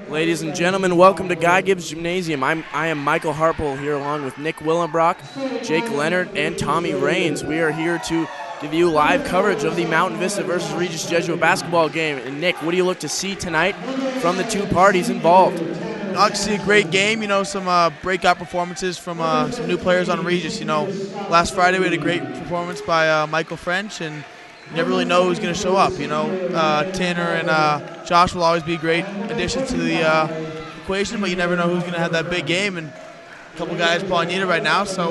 Ladies and gentlemen, welcome to Guy Gibbs Gymnasium. I am Michael Harpole here along with Nick Willenbrock, Jake Leonard, and Tommy Raines. We are here to give you live coverage of the Mountain Vista versus Regis Jesuit basketball game. And Nick, what do you look to see tonight from the two parties involved? I'd like to see a great game, some breakout performances from some new players on Regis. Last Friday we had a great performance by Michael French, and you never really know who's going to show up. Tanner and Josh will always be great additions to the equation, but you never know who's going to have that big game. And a couple guys probably need it right now. So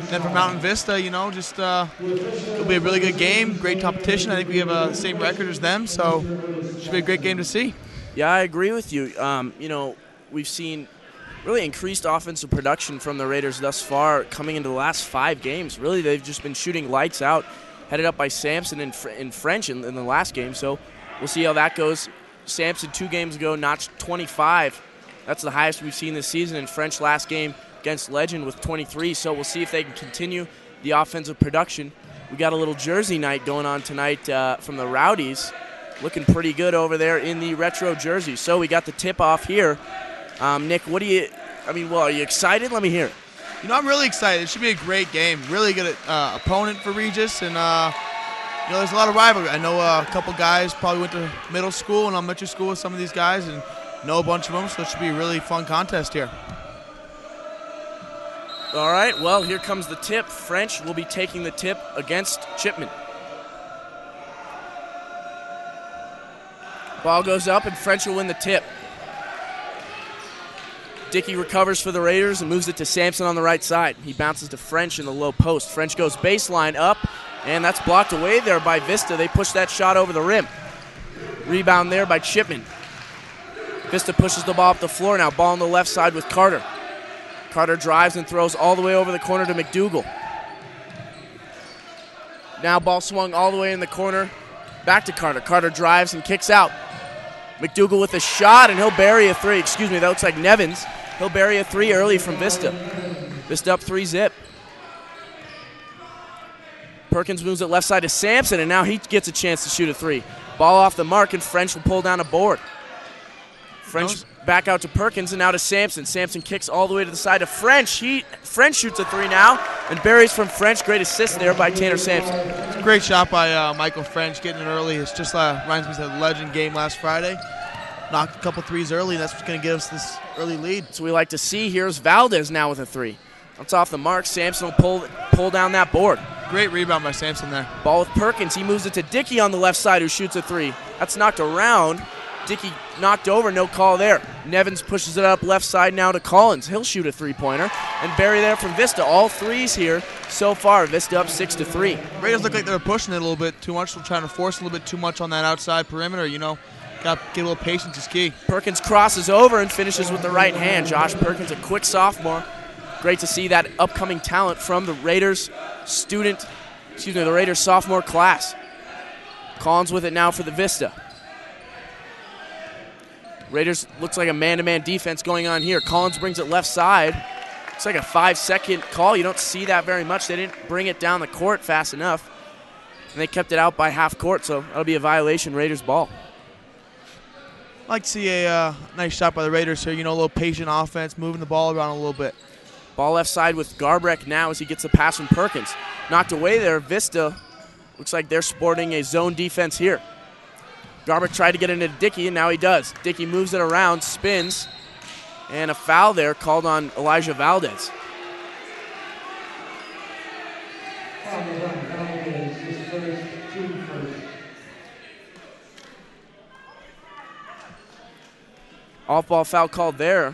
then for Mountain Vista, it'll be a really good game, great competition. I think we have the same record as them, so it should be a great game to see. Yeah, I agree with you. We've seen really increased offensive production from the Raiders thus far coming into the last 5 games. Really, they've just been shooting lights out, headed up by Sampson and French in the last game. So we'll see how that goes. Sampson 2 games ago notched 25. That's the highest we've seen this season. And French last game against Legend with 23. So we'll see if they can continue the offensive production. We got a little jersey night going on tonight from the Rowdies. Looking pretty good over there in the retro jersey. So we got the tip-off here. Nick, are you excited? Let me hear it. I'm really excited. It should be a great game. Really good opponent for Regis, and there's a lot of rivalry. I know a couple guys probably went to middle school and elementary school with some of these guys, and know a bunch of them. So it should be a really fun contest here. All right. Well, here comes the tip. French will be taking the tip against Chipman. Ball goes up, and French will win the tip. Dickey recovers for the Raiders and moves it to Sampson on the right side. He bounces to French in the low post. French goes baseline up, and that's blocked away there by Vista. They push that shot over the rim. Rebound there by Chipman. Vista pushes the ball up the floor now. Ball on the left side with Carter. Carter drives and throws all the way over the corner to McDougal. Now ball swung all the way in the corner. Back to Carter. Carter drives and kicks out. McDougal with a shot, and he'll bury a 3. Excuse me, that looks like Nevins. He'll bury a 3 early from Vista. Vista up 3-zip. Perkins moves it left side to Sampson, and now he gets a chance to shoot a 3. Ball off the mark, and French will pull down a board. French back out to Perkins, and now to Sampson. Sampson kicks all the way to the side of French. French shoots a 3 now, and buries from French. Great assist there by Tanner Sampson. It's a great shot by Michael French, getting it early. It's just reminds me of the Legend game last Friday. Knocked a couple 3s early, and that's what's going to give us this early lead. So we like to see. Here's Valdez now with a 3. That's off the mark. Sampson will pull down that board. Great rebound by Sampson there. Ball with Perkins. He moves it to Dickey on the left side, who shoots a 3. That's knocked around. Dickey knocked over, no call there. Nevins pushes it up left side now to Collins. He'll shoot a 3-pointer. And bury there from Vista. All 3s here so far. Vista up 6-3. Raiders look like they were pushing it a little bit too much. They're trying to force a little bit too much on that outside perimeter, Got to get a little patience is key. Perkins crosses over and finishes with the right hand. Josh Perkins, a quick sophomore. Great to see that upcoming talent from the Raiders the Raiders sophomore class. Collins with it now for the Vista. Raiders looks like a man-to-man defense going on here. Collins brings it left side. It's like a 5-second call. You don't see that very much. They didn't bring it down the court fast enough. And they kept it out by half court, so that'll be a violation, Raiders ball. I'd like to see a nice shot by the Raiders here. A little patient offense, moving the ball around a little bit. Ball left side with Garbrek now as he gets the pass from Perkins. Knocked away there. Vista looks like they're sporting a zone defense here. Garbrek tried to get into Dickey, and now he does. Dickey moves it around, spins, and a foul there called on Elijah Valdez. Off-ball foul called there.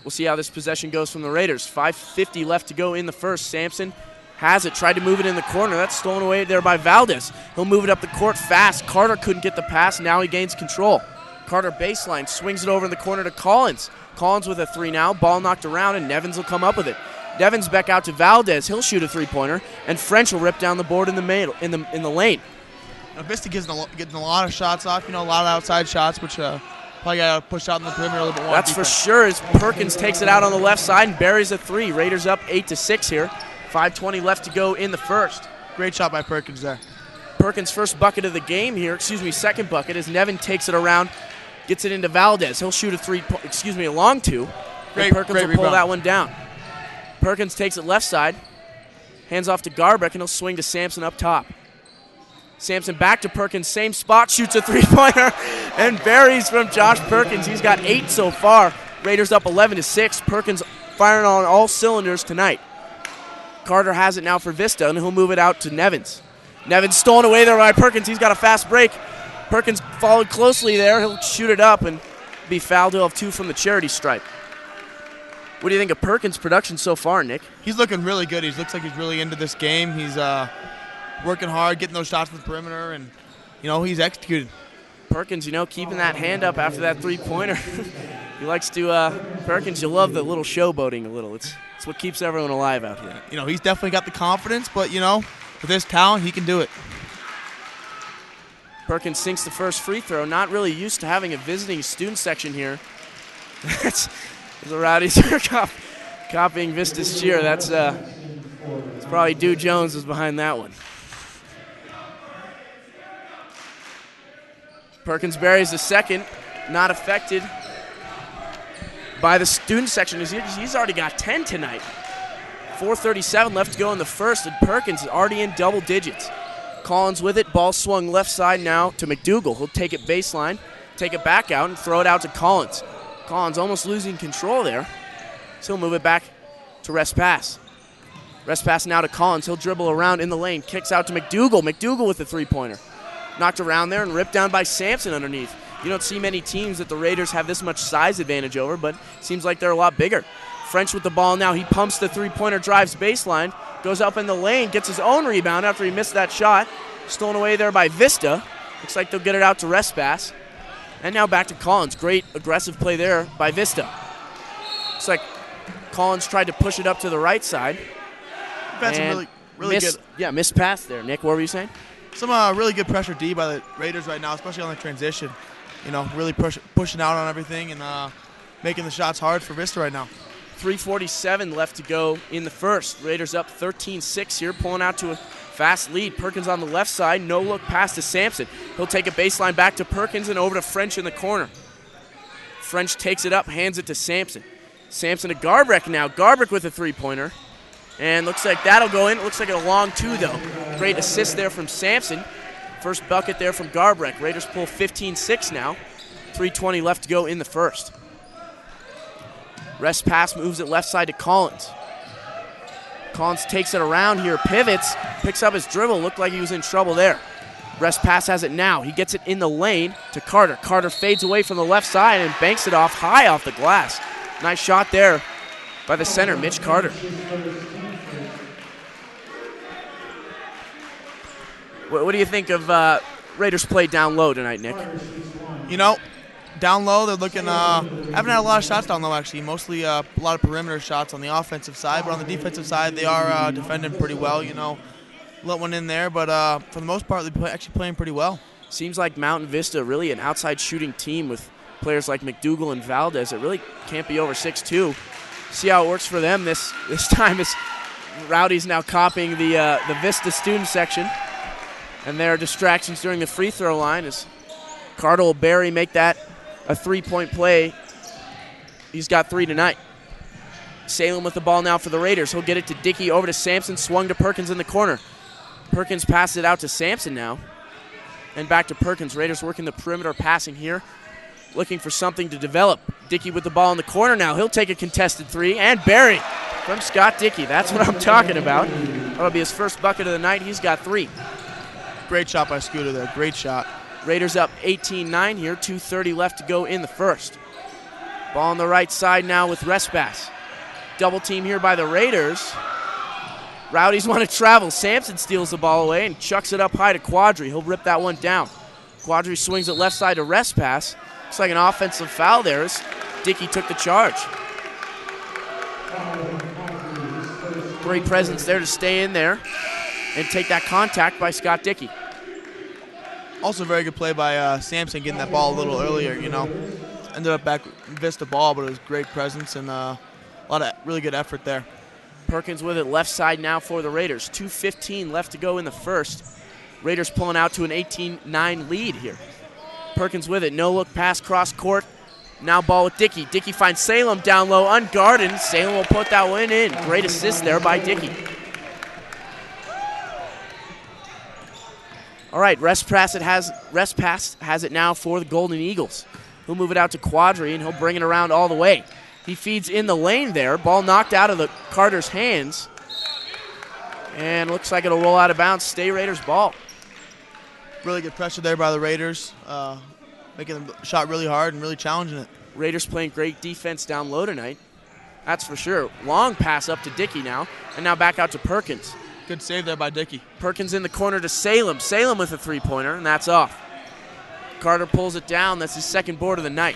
We'll see how this possession goes from the Raiders. 5:50 left to go in the first. Sampson has it, tried to move it in the corner. That's stolen away there by Valdez. He'll move it up the court fast. Carter couldn't get the pass. Now he gains control. Carter baseline, swings it over in the corner to Collins. Collins with a 3 now. Ball knocked around, and Nevins will come up with it. Nevins back out to Valdez. He'll shoot a 3-pointer, and French will rip down the board in the lane. Vista getting a lot of shots off, a lot of outside shots, which probably got to push out in the perimeter a little bit more. That's defense. For sure, as Perkins takes it out on the left side and buries a 3. Raiders up 8-6 here. 5:20 left to go in the first. Great shot by Perkins there. Perkins' first bucket of the game here, second bucket, as Nevin takes it around, gets it into Valdez. He'll shoot a long two. Great, Perkins great will pull rebound. that one down. Perkins takes it left side, hands off to Garbrick, and he'll swing to Sampson up top. Sampson back to Perkins, same spot, shoots a three-pointer, and buries from Josh Perkins. He's got 8 so far. Raiders up 11-6. Perkins firing on all cylinders tonight. Carter has it now for Vista, and he'll move it out to Nevins. Nevins stolen away there by Perkins. He's got a fast break. Perkins followed closely there. He'll shoot it up and be fouled. He'll have 2 from the charity stripe. What do you think of Perkins' production so far, Nick? He's looking really good. He looks like he's really into this game. He's working hard, getting those shots from the perimeter, and, he's executed. Perkins, keeping that hand up after that three-pointer. He likes to, Perkins, you love the little showboating a little. It's what keeps everyone alive out here. He's definitely got the confidence, but, with his talent, he can do it. Perkins sinks the first free throw. Not really used to having a visiting student section here. The Rowdies are copying Vista's cheer. It's probably Dew Jones is behind that one. Perkins buries the second, not affected by the student section. He's already got 10 tonight. 4:37 left to go in the first, and Perkins is already in double digits. Collins with it, ball swung left side now to McDougal. He'll take it baseline, take it back out, and throw it out to Collins. Collins almost losing control there. So he'll move it back to rest pass. Rest pass now to Collins. He'll dribble around in the lane, kicks out to McDougal. McDougal with the three-pointer. Knocked around there and ripped down by Sampson underneath. You don't see many teams that the Raiders have this much size advantage over, but seems like they're a lot bigger. French with the ball now. He pumps the three-pointer, drives baseline, goes up in the lane, gets his own rebound after he missed that shot. Stolen away there by Vista. Looks like they'll get it out to rest pass. And now back to Collins. Great aggressive play there by Vista. Looks like Collins tried to push it up to the right side. That's some really good. Yeah, missed pass there. Nick, what were you saying? Some really good pressure D by the Raiders right now, especially on the transition. Really pushing out on everything and making the shots hard for Vista right now. 3:47 left to go in the first. Raiders up 13-6 here, pulling out to a fast lead. Perkins on the left side, no look pass to Sampson. He'll take a baseline back to Perkins and over to French in the corner. French takes it up, hands it to Sampson. Sampson to Garbrick now. Garbrick with a three-pointer. And looks like that'll go in. It looks like a long two, though. Great assist there from Sampson. First bucket there from Garbrick. Raiders pull 15-6 now. 3:20 left to go in the first. Rest pass moves it left side to Collins. Collins takes it around here, pivots, picks up his dribble. Looked like he was in trouble there. Rest pass has it now. He gets it in the lane to Carter. Carter fades away from the left side and banks it off high off the glass. Nice shot there by the center, Mitch Carter. What do you think of Raiders play down low tonight, Nick? Down low, they're looking, haven't had a lot of shots down low, actually. Mostly a lot of perimeter shots on the offensive side, but on the defensive side, they are defending pretty well, Let one in there, but for the most part, they're actually playing pretty well. Seems like Mountain Vista really an outside shooting team with players like McDougal and Valdez. It really can't be over 6'2". See how it works for them this time as Rowdy's now copying the Vista student section. And there are distractions during the free throw line as Carter will bury, make that a three-point play. He's got 3 tonight. Salem with the ball now for the Raiders. He'll get it to Dickey, over to Sampson, swung to Perkins in the corner. Perkins passed it out to Sampson now. And back to Perkins. Raiders working the perimeter passing here. Looking for something to develop. Dickey with the ball in the corner now. He'll take a contested three and bury from Scott Dickey. That's what I'm talking about. That'll be his first bucket of the night. He's got 3. Great shot by Scooter there. Great shot. Raiders up 18-9 here. 2:30 left to go in the first. Ball on the right side now with Respass. Double team here by the Raiders. Rowdies want to travel. Sampson steals the ball away and chucks it up high to Quadri. He'll rip that one down. Quadri swings it left side to Respass. Looks like an offensive foul there as Dickey took the charge. Great presence there to stay in there and take that contact by Scott Dickey. Also very good play by Sampson getting that ball a little earlier, Ended up back Vista ball, but it was great presence and a lot of really good effort there. Perkins with it left side now for the Raiders. 2:15 left to go in the first. Raiders pulling out to an 18-9 lead here. Perkins with it, no look pass cross court. Now ball with Dickey. Dickey finds Salem down low, unguarded. Salem will put that one in. Great assist there by Dickey. All right, rest pass has it now for the Golden Eagles. He'll move it out to Quadri, and he'll bring it around all the way. He feeds in the lane there. Ball knocked out of the Carter's hands. And looks like it'll roll out of bounds. Stay Raiders ball. Really good pressure there by the Raiders, making them shot really hard and really challenging it. Raiders playing great defense down low tonight. That's for sure. Long pass up to Dickey now, and now back out to Perkins. Good save there by Dickey. Perkins in the corner to Salem. Salem with a three-pointer, and that's off. Carter pulls it down. That's his second board of the night.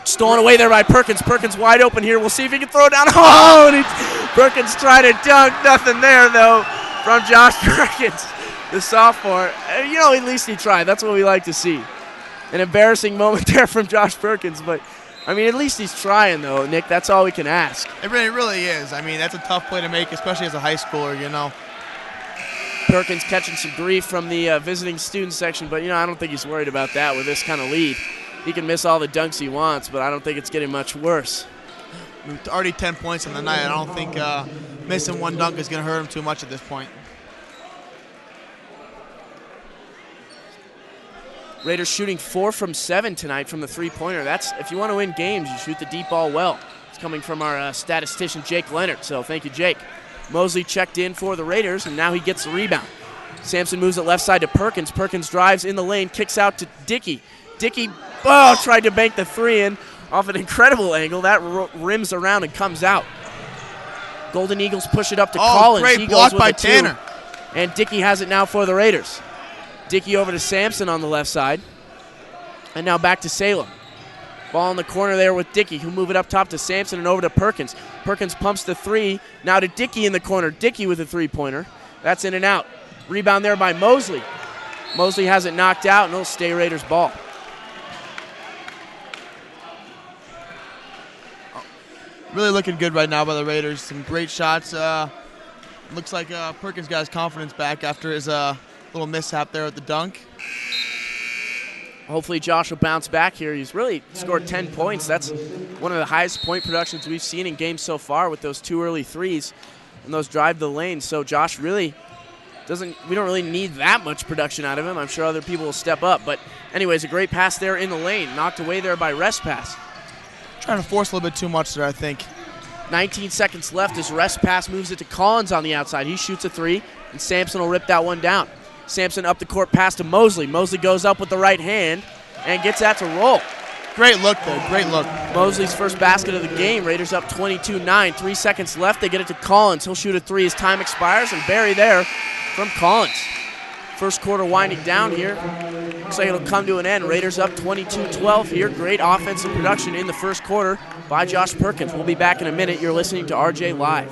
Stolen away there by Perkins. Perkins wide open here. We'll see if he can throw it down. Oh, and Perkins trying to dunk. Nothing there, though, from Josh Perkins, the sophomore. You know, at least he tried. That's what we like to see. An embarrassing moment there from Josh Perkins, but, I mean, at least he's trying, though, Nick. That's all we can ask. It really is. I mean, that's a tough play to make, especially as a high schooler, you know. Perkins catching some grief from the visiting student section, but, you know, I don't think he's worried about that with this kind of lead. He can miss all the dunks he wants, but I don't think it's getting much worse. Already 10 points in the night. I don't think missing one dunk is going to hurt him too much at this point. Raiders shooting 4 from 7 tonight from the three-pointer. That's, if you want to win games, you shoot the deep ball well. It's coming from our statistician, Jake Leonard, so thank you, Jake. Mosley checked in for the Raiders, and now he gets the rebound. Sampson moves it left side to Perkins. Perkins drives in the lane, kicks out to Dickey. Dickey, tried to bank the three in off an incredible angle. That rims around and comes out. Golden Eagles push it up to Collins. Great block by Tanner. And Dickey has it now for the Raiders. Dickey over to Sampson on the left side. And now back to Salem. Ball in the corner there with Dickey, who move it up top to Sampson and over to Perkins. Perkins pumps the three. Now to Dickey in the corner. Dickey with a three-pointer. That's in and out. Rebound there by Mosley. Mosley has it knocked out, and it'll stay Raiders ball. Really looking good right now by the Raiders. Some great shots. Looks like Perkins got his confidence back after his little mishap there at the dunk. Hopefully Josh will bounce back here. He's really scored 10 points. That's one of the highest point productions we've seen in games so far with those 2 early threes and those drive the lane. So Josh really we don't really need that much production out of him. I'm sure other people will step up. But anyways, a great pass there in the lane. Knocked away there by rest pass. Trying to force a little bit too much there, I think. 19 seconds left as rest pass moves it to Collins on the outside. He shoots a three, and Sampson will rip that one down. Sampson up the court pass to Mosley. Mosley goes up with the right hand and gets that to roll. Great look there, great look. Mosley's first basket of the game. Raiders up 22-9. 3 seconds left. They get it to Collins. He'll shoot a three as time expires, and Barry there from Collins. First quarter winding down here. Looks like it'll come to an end. Raiders up 22-12 here. Great offensive production in the first quarter by Josh Perkins. We'll be back in a minute. You're listening to RJ Live.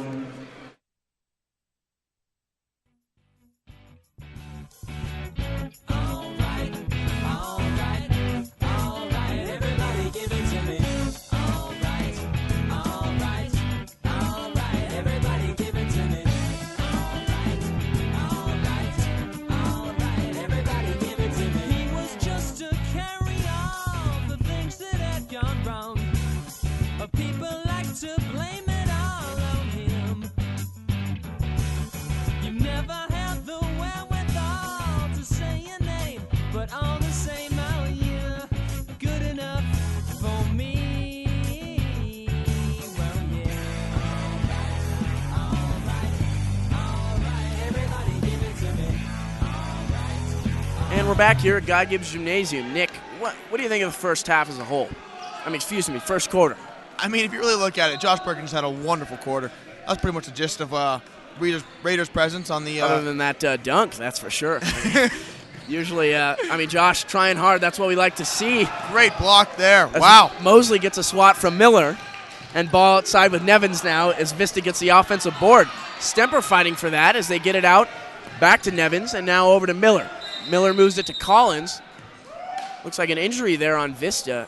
We're back here at God Gibbs Gymnasium. Nick, what do you think of the first half as a whole? First quarter. I mean, if you really look at it, Josh Perkins had a wonderful quarter. That's pretty much the gist of Raiders' presence on the... Other than that dunk, that's for sure. Usually, Josh trying hard. That's what we like to see. Great block there. Wow. Mosley gets a swat from Miller, and ball outside with Nevins now as Vista gets the offensive board. Stemper fighting for that as they get it out back to Nevins, and now over to Miller. Miller moves it to Collins. Looks like an injury there on Vista.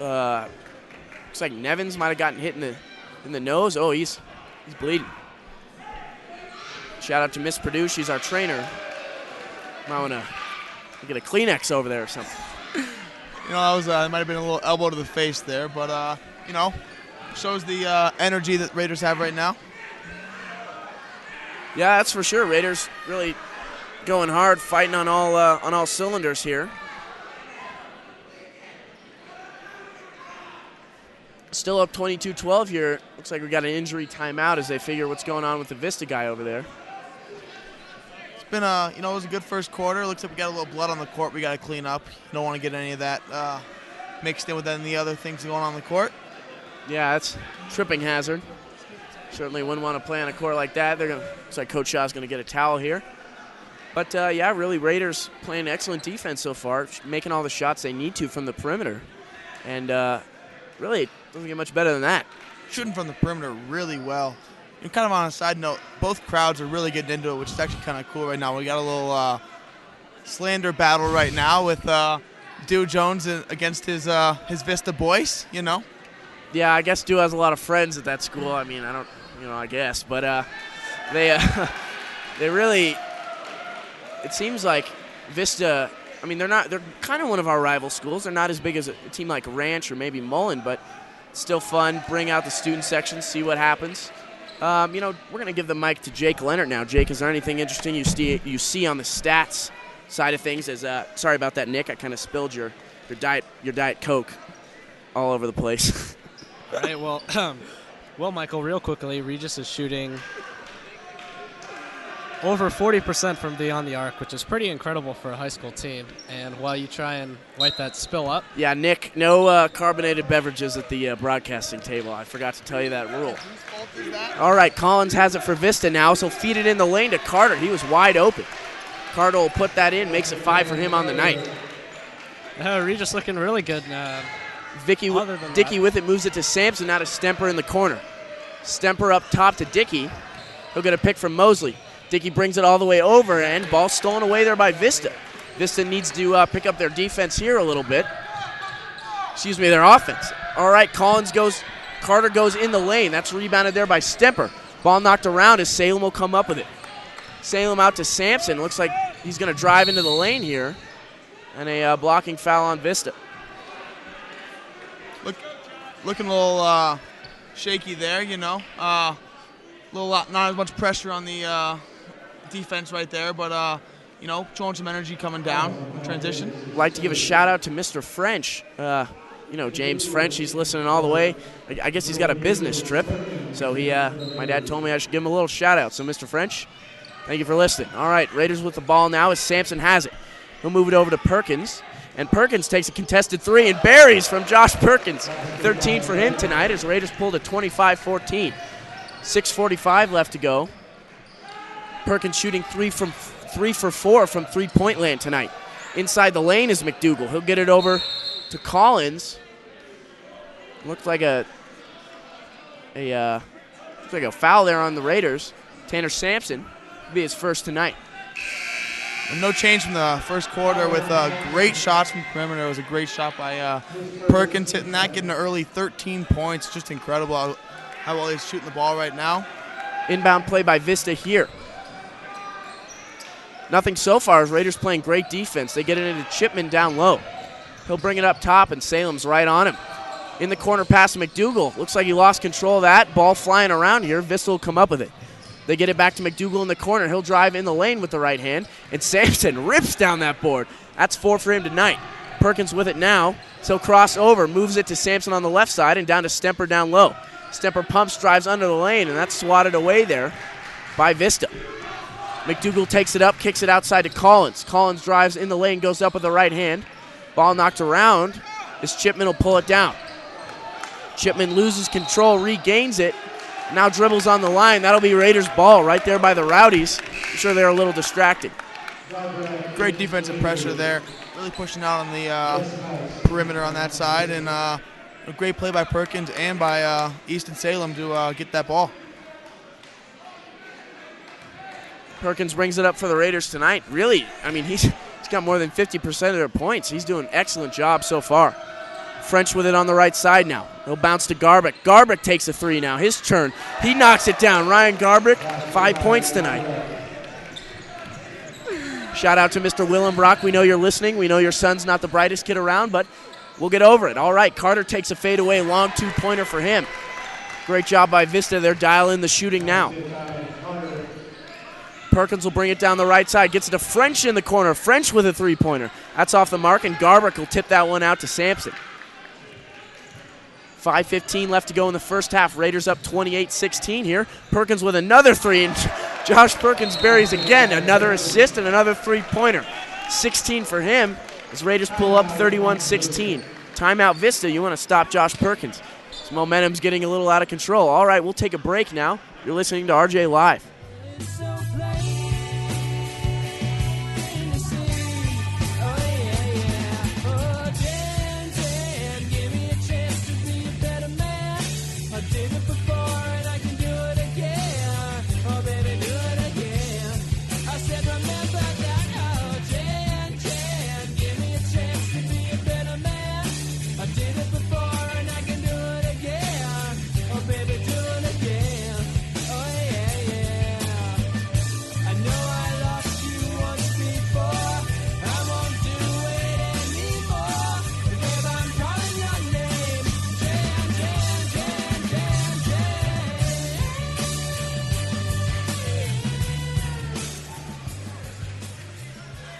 Looks like Nevins might have gotten hit in the in the nose. Oh, he's bleeding. Shout out to Miss Purdue. She's our trainer. Might want to get a Kleenex over there or something. That might have been a little elbow to the face there, but, shows the energy that Raiders have right now. Yeah, that's for sure. Raiders really going hard, fighting on all cylinders here. Still up 22-12 here. Looks like we got an injury timeout as they figure what's going on with the Vista guy over there. It's been it was a good first quarter. Looks like we got a little blood on the court we got to clean up. Don't want to get any of that mixed in with any other things going on the court. Yeah, that's tripping hazard. Certainly wouldn't want to play on a court like that. Looks like Coach Shaw's going to get a towel here. But, yeah, really Raiders playing excellent defense so far, making all the shots they need to from the perimeter. And really, it doesn't get much better than that. Shooting from the perimeter really well. And kind of on a side note, both crowds are really getting into it, which is actually kind of cool right now. We got a little slander battle right now with Dew Jones against his Vista boys, Yeah, I guess Dew has a lot of friends at that school. I mean, I guess. But they really, it seems like Vista, I mean, they're kind of one of our rival schools. They're not as big as a team like Ranch or maybe Mullen, but it's still fun. Bring out the student section, see what happens. We're going to give the mic to Jake Leonard now. Jake, is there anything interesting you see on the stats side of things? Sorry about that, Nick. I kind of spilled your Diet Coke all over the place. All right, well, Michael, real quickly, Regis is shooting over 40% from beyond the arc, which is pretty incredible for a high school team. And while you try and wipe that spill up. Yeah, Nick, no carbonated beverages at the broadcasting table. I forgot to tell you that rule. Whose fault is that? All right, Collins has it for Vista now, so feed it in the lane to Carter. He was wide open. Carter will put that in, makes it 5 for him on the night. Regis looking really good. Dickey with it, moves it to Sampson, now to Stemper in the corner. Stemper up top to Dickey. He'll get a pick from Mosley. Dickey brings it all the way over, and ball stolen away there by Vista. Vista needs to pick up their defense here a little bit. Excuse me, their offense. All right, Carter goes in the lane. That's rebounded there by Stemper. Ball knocked around as Salem will come up with it. Salem out to Sampson. Looks like he's going to drive into the lane here. And a blocking foul on Vista. Looking a little shaky there, not as much pressure on the defense right there, but showing some energy coming down in transition. Like to give a shout out to Mr. French. James French, he's listening all the way. I guess he's got a business trip, so my dad told me I should give him a little shout out. So Mr. French, thank you for listening. All right, Raiders with the ball now as Sampson has it. He'll move it over to Perkins, and Perkins takes a contested three and buries from Josh Perkins. 13 for him tonight as Raiders pulled a 25-14. 6:45 left to go. Perkins shooting 3 for 4 from three-point land tonight. Inside the lane is McDougal. He'll get it over to Collins. Looks like a foul there on the Raiders. Tanner Sampson will be his first tonight. And no change from the first quarter with great shots from the perimeter. It was a great shot by Perkins hitting that, getting an early 13 points. Just incredible how well he's shooting the ball right now. Inbound play by Vista here. Nothing so far as Raiders playing great defense. They get it into Chipman down low. He'll bring it up top, and Salem's right on him. In the corner pass to McDougal. Looks like he lost control of that. Ball flying around here. Vista will come up with it. They get it back to McDougal in the corner. He'll drive in the lane with the right hand, and Sampson rips down that board. That's 4 for him tonight. Perkins with it now. So he'll cross over, moves it to Sampson on the left side, and down to Stemper down low. Stemper pumps, drives under the lane, and that's swatted away there by Vista. McDougal takes it up, kicks it outside to Collins. Collins drives in the lane, goes up with the right hand. Ball knocked around as Chipman will pull it down. Chipman loses control, regains it, now dribbles on the line. That'll be Raiders' ball right there by the Rowdies. I'm sure they're a little distracted. Great defensive pressure there. Really pushing out on the perimeter on that side. And a great play by Perkins and by Easton Salem to get that ball. Perkins brings it up for the Raiders tonight. Really, I mean, he's got more than 50% of their points. He's doing an excellent job so far. French with it on the right side now. He'll bounce to Garbick. Garbick takes a three now. His turn. He knocks it down. Ryan Garbick, 5 points tonight. Shout out to Mr. Willenbrock. We know you're listening. We know your son's not the brightest kid around, but we'll get over it. All right, Carter takes a fadeaway, long two-pointer for him. Great job by Vista. They're dialing the shooting now. Perkins will bring it down the right side. Gets it to French in the corner. French with a three-pointer. That's off the mark, and Garbick will tip that one out to Sampson. 5:15 left to go in the first half. Raiders up 28-16 here. Perkins with another three, and Josh Perkins buries again. Another assist and another three-pointer. 16 for him as Raiders pull up 31-16. Timeout Vista. You want to stop Josh Perkins. His momentum's getting a little out of control. All right, we'll take a break now. You're listening to RJ Live.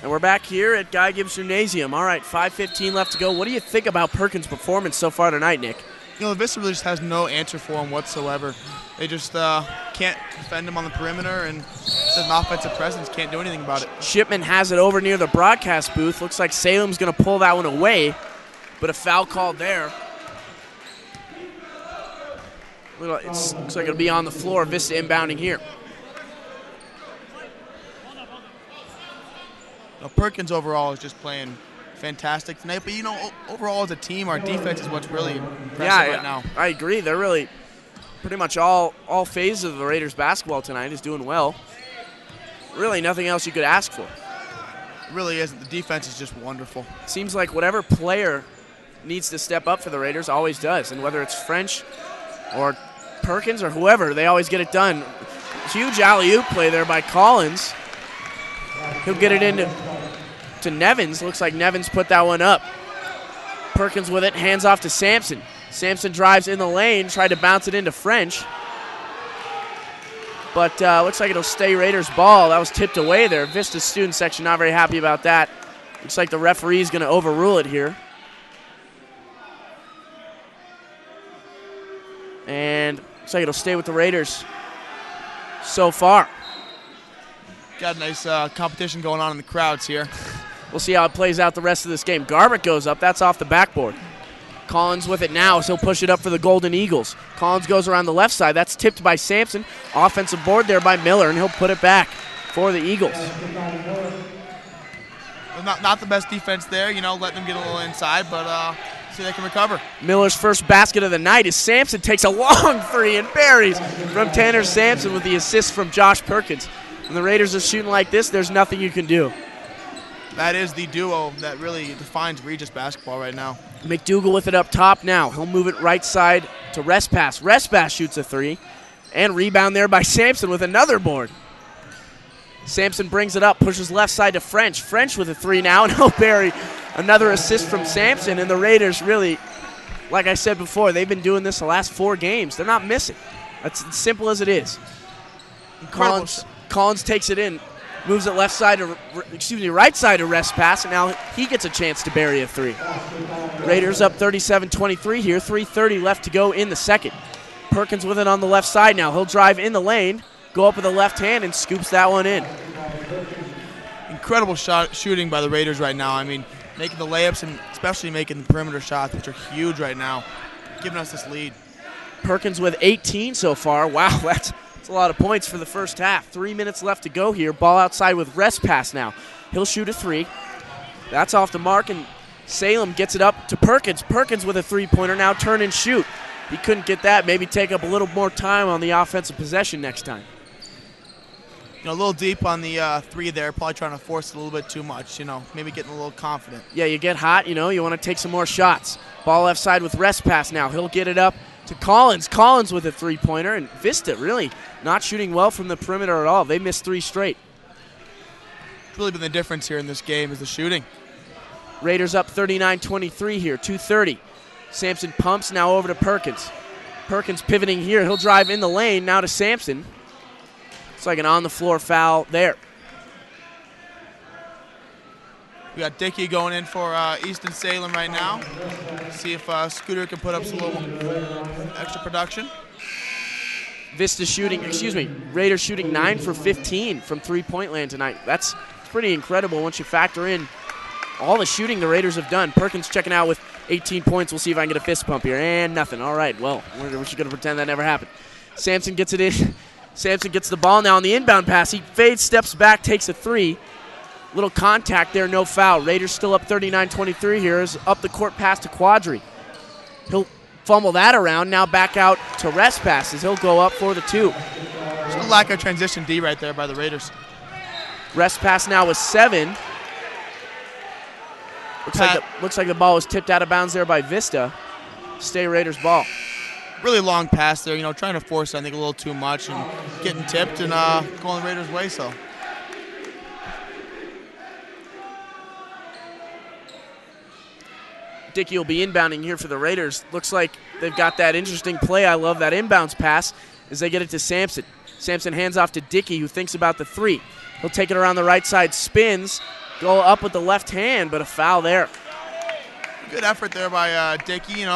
And we're back here at Guy Gibbs Gymnasium. All right, 5:15 left to go. What do you think about Perkins' performance so far tonight, Nick? You know, Vista really just has no answer for him whatsoever. They just can't defend him on the perimeter, and as an offensive presence, can't do anything about it. Shipman has it over near the broadcast booth. Looks like Salem's going to pull that one away, but a foul called there. It looks like it'll be on the floor. Vista inbounding here. Perkins overall is just playing fantastic tonight, but you know, overall as a team, our defense is what's really impressive right now. I agree. They're really pretty much all phases of the Raiders basketball tonight is doing well. Really nothing else you could ask for. It really isn't. The defense is just wonderful. Seems like whatever player needs to step up for the Raiders always does, and whether it's French or Perkins or whoever, they always get it done. Huge alley-oop play there by Collins. He'll get it into Nevins. Looks like Nevins put that one up. Perkins with it, hands off to Sampson. Sampson drives in the lane, tried to bounce it into French. But looks like it'll stay Raiders ball. That was tipped away there. Vista student section not very happy about that. Looks like the referee is going to overrule it here. And looks like it'll stay with the Raiders so far. Got a nice competition going on in the crowds here. We'll see how it plays out the rest of this game. Garbick goes up. That's off the backboard. Collins with it now, so he'll push it up for the Golden Eagles. Collins goes around the left side. That's tipped by Sampson. Offensive board there by Miller, and he'll put it back for the Eagles. Not the best defense there, you know, letting them get a little inside, but see if they can recover. Miller's first basket of the night as Sampson takes a long three and buries from Tanner Sampson with the assist from Josh Perkins. When the Raiders are shooting like this, there's nothing you can do. That is the duo that really defines Regis basketball right now. McDougal with it up top now. He'll move it right side to Respass. Respass shoots a three. And rebound there by Sampson with another board. Sampson brings it up, pushes left side to French. French with a three now, and he'll bury another assist from Sampson. And the Raiders really, like I said before, they've been doing this the last 4 games. They're not missing. That's as simple as it is. Collins takes it in, moves it right side to Respass, and now he gets a chance to bury a three. Raiders up 37-23 here, 3:30 left to go in the second. Perkins with it on the left side now. He'll drive in the lane, go up with the left hand, and scoops that one in. Incredible shooting by the Raiders right now. I mean, making the layups and especially making the perimeter shots, which are huge right now, giving us this lead. Perkins with 18 so far. Wow, that's a lot of points for the first half. 3 minutes left to go here. Ball outside with Respass now. He'll shoot a three. That's off the mark, and Salem gets it up to Perkins. Perkins with a three-pointer now, turn and shoot. He couldn't get that. Maybe take up a little more time on the offensive possession next time. You know, a little deep on the three there, probably trying to force it a little bit too much, you know, maybe getting a little confident. Yeah, you get hot, you know, you want to take some more shots. Ball left side with rest pass now. He'll get it up to Collins. Collins with a three-pointer, and Vista really not shooting well from the perimeter at all. They missed 3 straight. It's really been the difference here in this game is the shooting. Raiders up 39-23 here, 2:30. Sampson pumps now over to Perkins. Perkins pivoting here. He'll drive in the lane now to Sampson. It's like an on-the-floor foul there. We got Dickey going in for Easton Salem right now. See if Scooter can put up some little extra production. Raiders shooting 9 for 15 from three-point land tonight. That's pretty incredible once you factor in all the shooting the Raiders have done. Perkins checking out with 18 points. We'll see if I can get a fist pump here. And nothing. All right, well, we're just going to pretend that never happened. Sampson gets it in. Sampson gets the ball now on the inbound pass. He fades, steps back, takes a 3. Little contact there, no foul. Raiders still up 39-23 here. Is up the court pass to Quadri. He'll fumble that around. Now back out to rest passes. He'll go up for the 2. Just a lack of transition D right there by the Raiders. Rest pass now with 7. Looks like the ball was tipped out of bounds there by Vista. Stay Raiders ball. Really long pass there, trying to force, I think, a little too much and getting tipped and going the Raiders' way, so. Dickey will be inbounding here for the Raiders. Looks like they've got that interesting play. I love that inbounds pass as they get it to Sampson. Sampson hands off to Dickey, who thinks about the 3. He'll take it around the right side, spins, go up with the left hand, but a foul there. Good effort there by Dickey,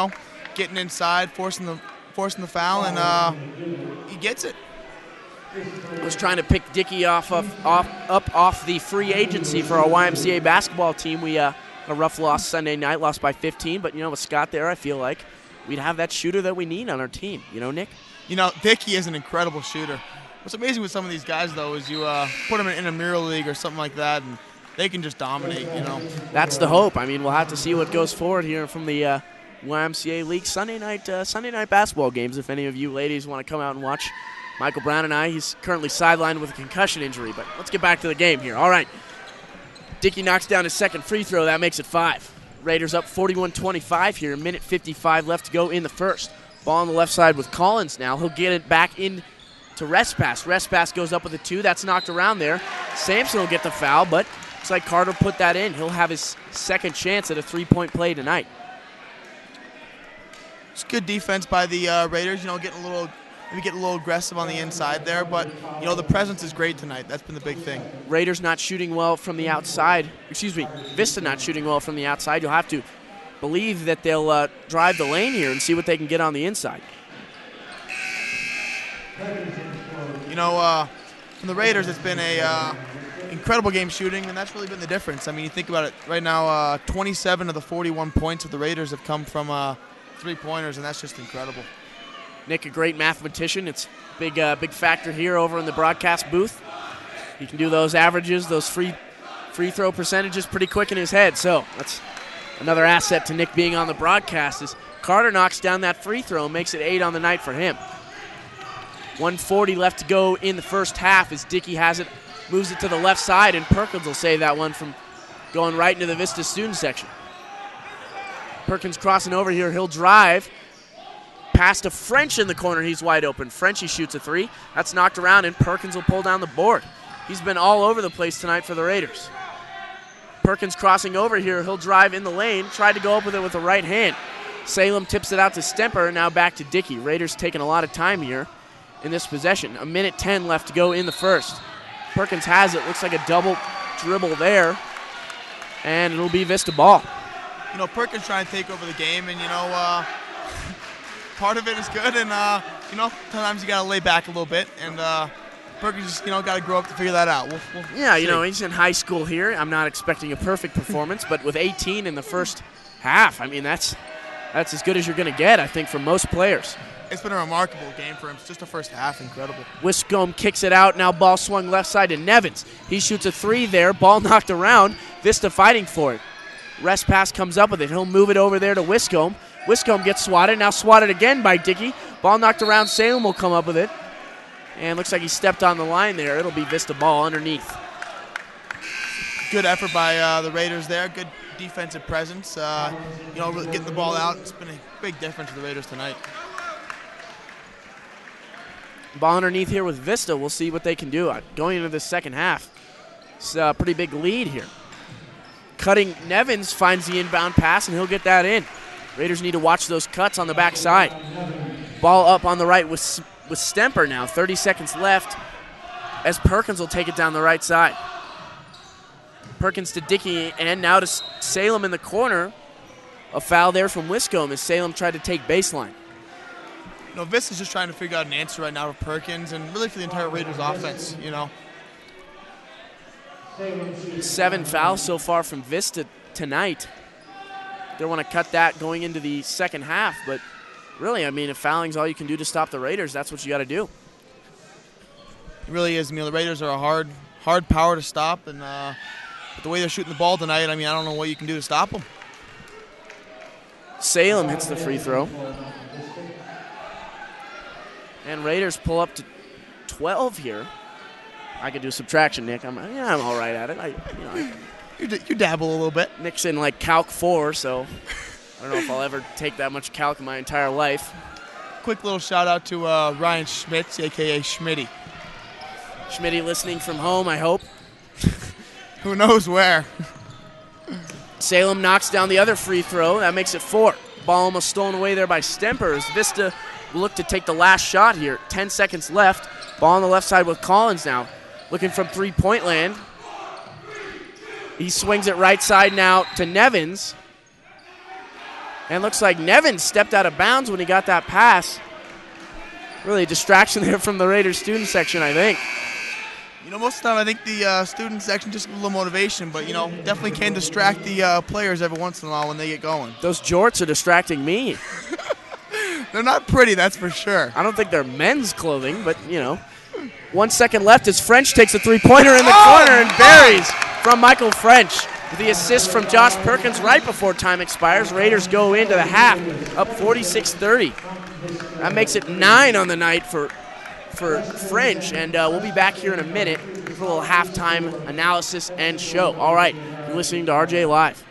getting inside, forcing the foul, and he gets it. Was trying to pick Dickey off the free agency for our YMCA basketball team. We a rough loss Sunday night, lost by 15, but with Scott there, I feel like we'd have that shooter that we need on our team. Nick? Dickey is an incredible shooter. What's amazing with some of these guys, though, is you put them in an intramural league or something like that, and they can just dominate, That's the hope. I mean, we'll have to see what goes forward here from the YMCA League Sunday night basketball games. If any of you ladies want to come out and watch Michael Brown and I, he's currently sidelined with a concussion injury, but let's get back to the game here. All right. Dickey knocks down his second free throw. That makes it 5. Raiders up 41-25 here. 1:55 left to go in the first. Ball on the left side with Collins now. He'll get it back in to rest pass. Rest pass goes up with a 2. That's knocked around there. Sampson will get the foul, but looks like Carter put that in. He'll have his second chance at a 3-point play tonight. It's good defense by the Raiders, getting a little aggressive on the inside there, but the presence is great tonight. That's been the big thing. Raiders not shooting well from the outside. Vista not shooting well from the outside. You'll have to believe that they'll drive the lane here and see what they can get on the inside. From the Raiders, it's been a incredible game shooting, and that's really been the difference. I mean, you think about it right now, 27 of the 41 points of the Raiders have come from three-pointers, and that's just incredible. Nick, a great mathematician. It's a big factor here over in the broadcast booth. He can do those averages, those free throw percentages pretty quick in his head. So that's another asset to Nick being on the broadcast as Carter knocks down that free throw and makes it 8 on the night for him. 1:40 left to go in the first half as Dickey has it, moves it to the left side, and Perkins will save that one from going right into the Vista student section. Perkins crossing over here. He'll drive. Pass to French in the corner. He's wide open. French, he shoots a 3. That's knocked around, and Perkins will pull down the board. He's been all over the place tonight for the Raiders. Perkins crossing over here. He'll drive in the lane. Tried to go up with it with the right hand. Salem tips it out to Stemper. Now back to Dickey. Raiders taking a lot of time here in this possession. 1:10 left to go in the first. Perkins has it. Looks like a double dribble there. And it'll be Vista ball. Perkins trying to take over the game, and, part of it is good, and, sometimes you got to lay back a little bit, and Perkins just, got to grow up to figure that out. We'll he's in high school here. I'm not expecting a perfect performance, but with 18 in the first half, I mean, that's as good as you're going to get, I think, from most players. It's been a remarkable game for him. It's just the first half, incredible. Wiscombe kicks it out. Now ball swung left side to Nevins. He shoots a 3 there. Ball knocked around. Vista fighting for it. Rest pass comes up with it. He'll move it over there to Wiscombe. Wiscombe gets swatted. Now swatted again by Dickey. Ball knocked around. Salem will come up with it. And looks like he stepped on the line there. It'll be Vista ball underneath. Good effort by the Raiders there. Good defensive presence. Really getting the ball out. It's been a big difference for the Raiders tonight. Ball underneath here with Vista. We'll see what they can do going into the second half. It's a pretty big lead here. Cutting Nevins finds the inbound pass, and he'll get that in. Raiders need to watch those cuts on the backside. Ball up on the right with Stemper now. 30 seconds left as Perkins will take it down the right side. Perkins to Dickey, and now to Salem in the corner. A foul there from Wiscombe as Salem tried to take baseline. Vista's just trying to figure out an answer right now for Perkins and really for the entire Raiders offense, 7 fouls so far from Vista tonight. They want to cut that going into the second half, but really, if fouling's all you can do to stop the Raiders, that's what you got to do. It really is. The Raiders are a hard power to stop, and with the way they're shooting the ball tonight, I don't know what you can do to stop them. Salem hits the free throw. And Raiders pull up to 12 here. I could do subtraction, Nick. I'm all right at it. You dabble a little bit. Nick's in Calc 4, so I don't know if I'll ever take that much calc in my entire life. Quick little shout out to Ryan Schmitz, a.k.a. Schmitty. Schmitty listening from home, I hope. Who knows where. Salem knocks down the other free throw. That makes it 4. Ball almost stolen away there by Stemper as Vista will look to take the last shot here. 10 seconds left. Ball on the left side with Collins now. Looking from three-point land. He swings it right side now to Nevins. And looks like Nevins stepped out of bounds when he got that pass. Really a distraction there from the Raiders student section, I think. Most of the time I think the student section just gives a little motivation, but, definitely can distract the players every once in a while when they get going. Those jorts are distracting me. They're not pretty, that's for sure. I don't think they're men's clothing, but, 1 second left as French takes a three-pointer in the corner and buries from Michael French. With the assist from Josh Perkins right before time expires, Raiders go into the half up 46-30. That makes it 9 on the night for French, and we'll be back here in a minute for a little halftime analysis and show. All right, you're listening to RJ Live.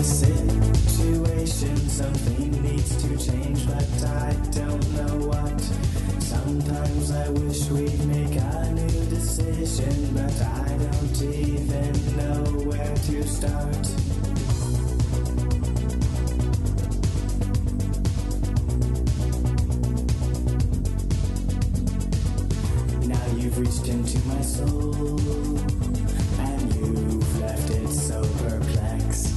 situation, something needs to change, but I don't know what. Sometimes I wish we'd make a new decision, but I don't even know where to start. Now you've reached into my soul, and you've left it so perplexed.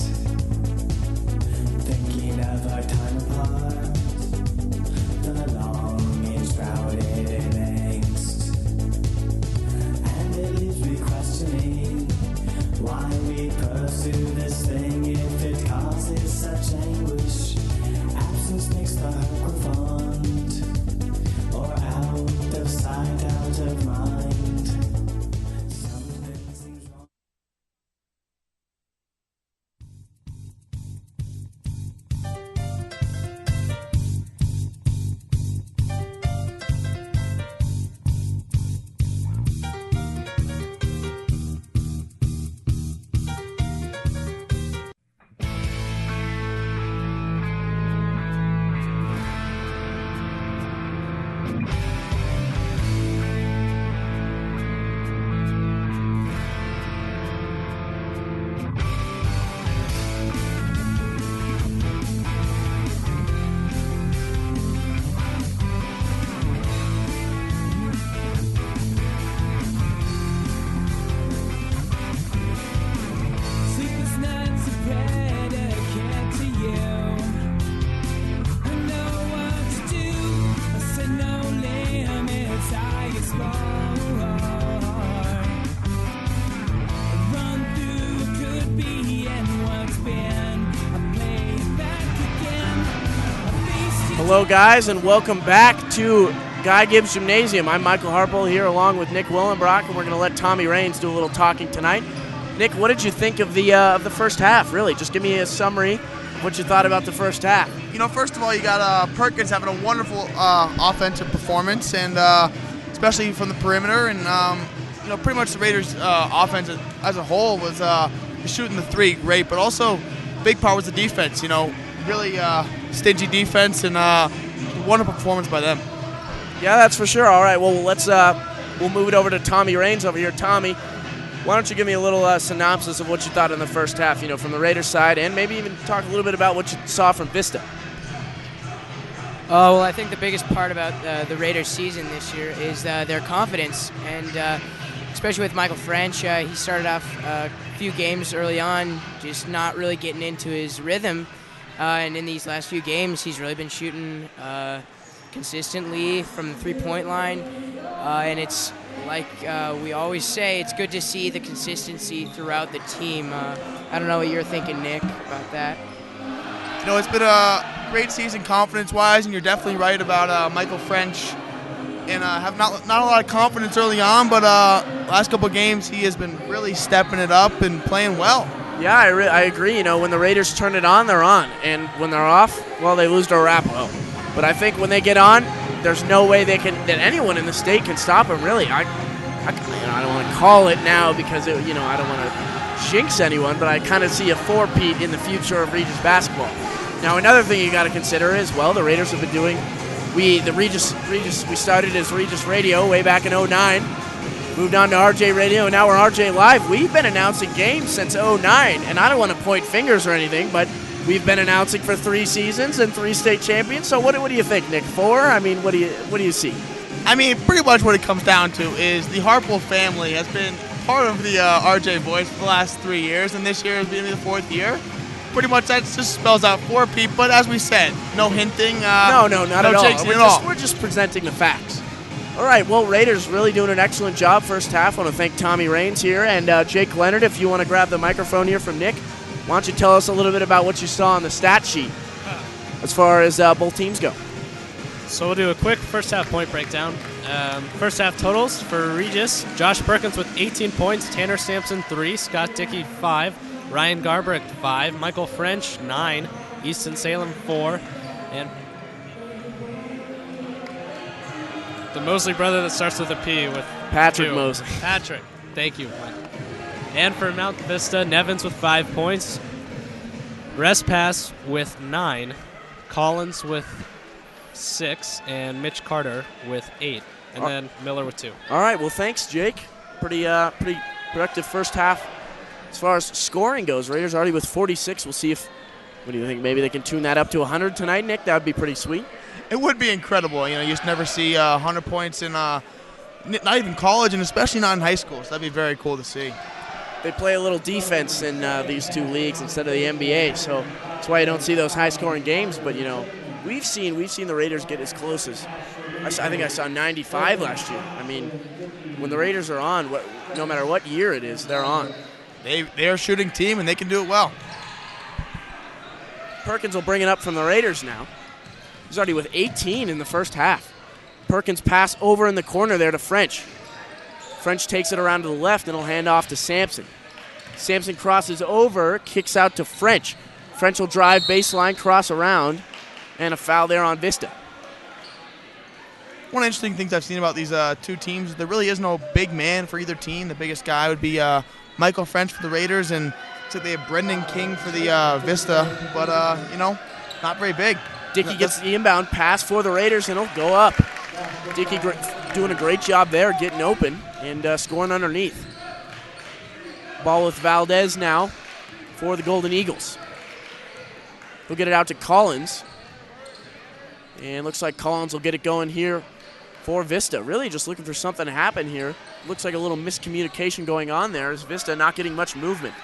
Thinking of our time apart, the longing shrouded in angst. And it leaves me questioning why we pursue this thing if it causes such anguish. Absence makes the heart grow fond, or out of sight, out of mind. Something seems wrong. Sleepless nights are predicate to you. I know what to do. I said no limits, I explore. Run through what could be and what's been. I play it back again. I faced you. Hello, guys, and welcome back to Guy Gibbs Gymnasium. I'm Michael Harpole here along with Nick Willenbrock, and we're going to let Tommy Raines do a little talking tonight. Nick, what did you think of the first half, really? Just give me a summary of what you thought about the first half. You know, first of all, you got Perkins having a wonderful offensive performance, and especially from the perimeter. And you know, pretty much the Raiders' offense as a whole was shooting the three great, but also big part was the defense. You know, really stingy defense and wonderful performance by them. Yeah, that's for sure. All right, well, we'll move it over to Tommy Raines over here. Tommy, why don't you give me a little synopsis of what you thought in the first half, you know, from the Raiders side, and maybe even talk a little bit about what you saw from Vista. Well, I think the biggest part about the Raiders' season this year is their confidence, and especially with Michael French. He started off a few games early on just not really getting into his rhythm, and in these last few games, he's really been shooting consistently from the three-point line, and it's like we always say, it's good to see the consistency throughout the team. I don't know what you're thinking, Nick, about that. You know, it's been a great season confidence-wise, and you're definitely right about Michael French. And have not a lot of confidence early on, but last couple of games he has been really stepping it up and playing well. Yeah, I agree. You know, when the Raiders turn it on, they're on, and when they're off, well, they lose to Arapahoe. But I think when they get on, there's no way that anyone in the state can stop them. Really, I don't want to call it now because I don't want to jinx anyone, but I kind of see a four-peat in the future of Regis basketball. Now, another thing you got to consider is, well, the Raiders have been doing. We started as Regis Radio way back in '09, moved on to RJ Radio, and now we're RJ Live. We've been announcing games since '09, and I don't want to point fingers or anything, but we've been announcing for 3 seasons and 3 state champions. So what do you think, Nick? 4? I mean, what do you see? I mean, pretty much what it comes down to is the Harpole family has been part of the RJ voice for the last 3 years, and this year is going to be the 4th year. Pretty much that just spells out 4 people, but as we said, no hinting. No, not at all. Jinxing We're just presenting the facts. All right, well, Raiders really doing an excellent job first half. I want to thank Tommy Raines here, and Jake Leonard, if you want to grab the microphone here from Nick, why don't you tell us a little bit about what you saw on the stat sheet as far as both teams go. So we'll do a quick first half point breakdown. First half totals for Regis: Josh Perkins with 18 points, Tanner Sampson 3, Scott Dickey 5, Ryan Garbrick 5, Michael French 9, Easton Salem 4, and the Mosley brother that starts with a P with Patrick 2. Mosley. Patrick, thank you. And for Mount Vista, Nevins with 5 points, Respass with 9, Collins with 6, and Mitch Carter with 8, and then Miller with 2. All right, well, thanks, Jake. Pretty productive first half as far as scoring goes. Raiders already with 46. We'll see if, what do you think, maybe they can tune that up to 100 tonight, Nick? That would be pretty sweet. It would be incredible. You just never see 100 points in not even college, and especially not in high school. So that'd be very cool to see. They play a little defense in these two leagues instead of the NBA, so that's why you don't see those high-scoring games. But we've seen the Raiders get as close as I think I saw 95 last year. I mean, when the Raiders are on, no matter what year it is, they're on. They're a shooting team, and they can do it well. Perkins will bring it up from the Raiders now. He's already with 18 in the first half. Perkins pass over in the corner there to French. French takes it around to the left and he'll hand off to Sampson. Sampson crosses over, kicks out to French. French will drive baseline, cross around, and a foul there on Vista. One interesting thing I've seen about these two teams, there really is no big man for either team. The biggest guy would be Michael French for the Raiders, and so they have Brendan King for the Vista, but not very big. Dickey gets the inbound pass for the Raiders, and he'll go up. Dickey doing a great job there, getting open and scoring underneath. Ball with Valdez now for the Golden Eagles. He'll get it out to Collins. And looks like Collins will get it going here for Vista. Really just looking for something to happen here. Looks like a little miscommunication going on there as Vista not getting much movement.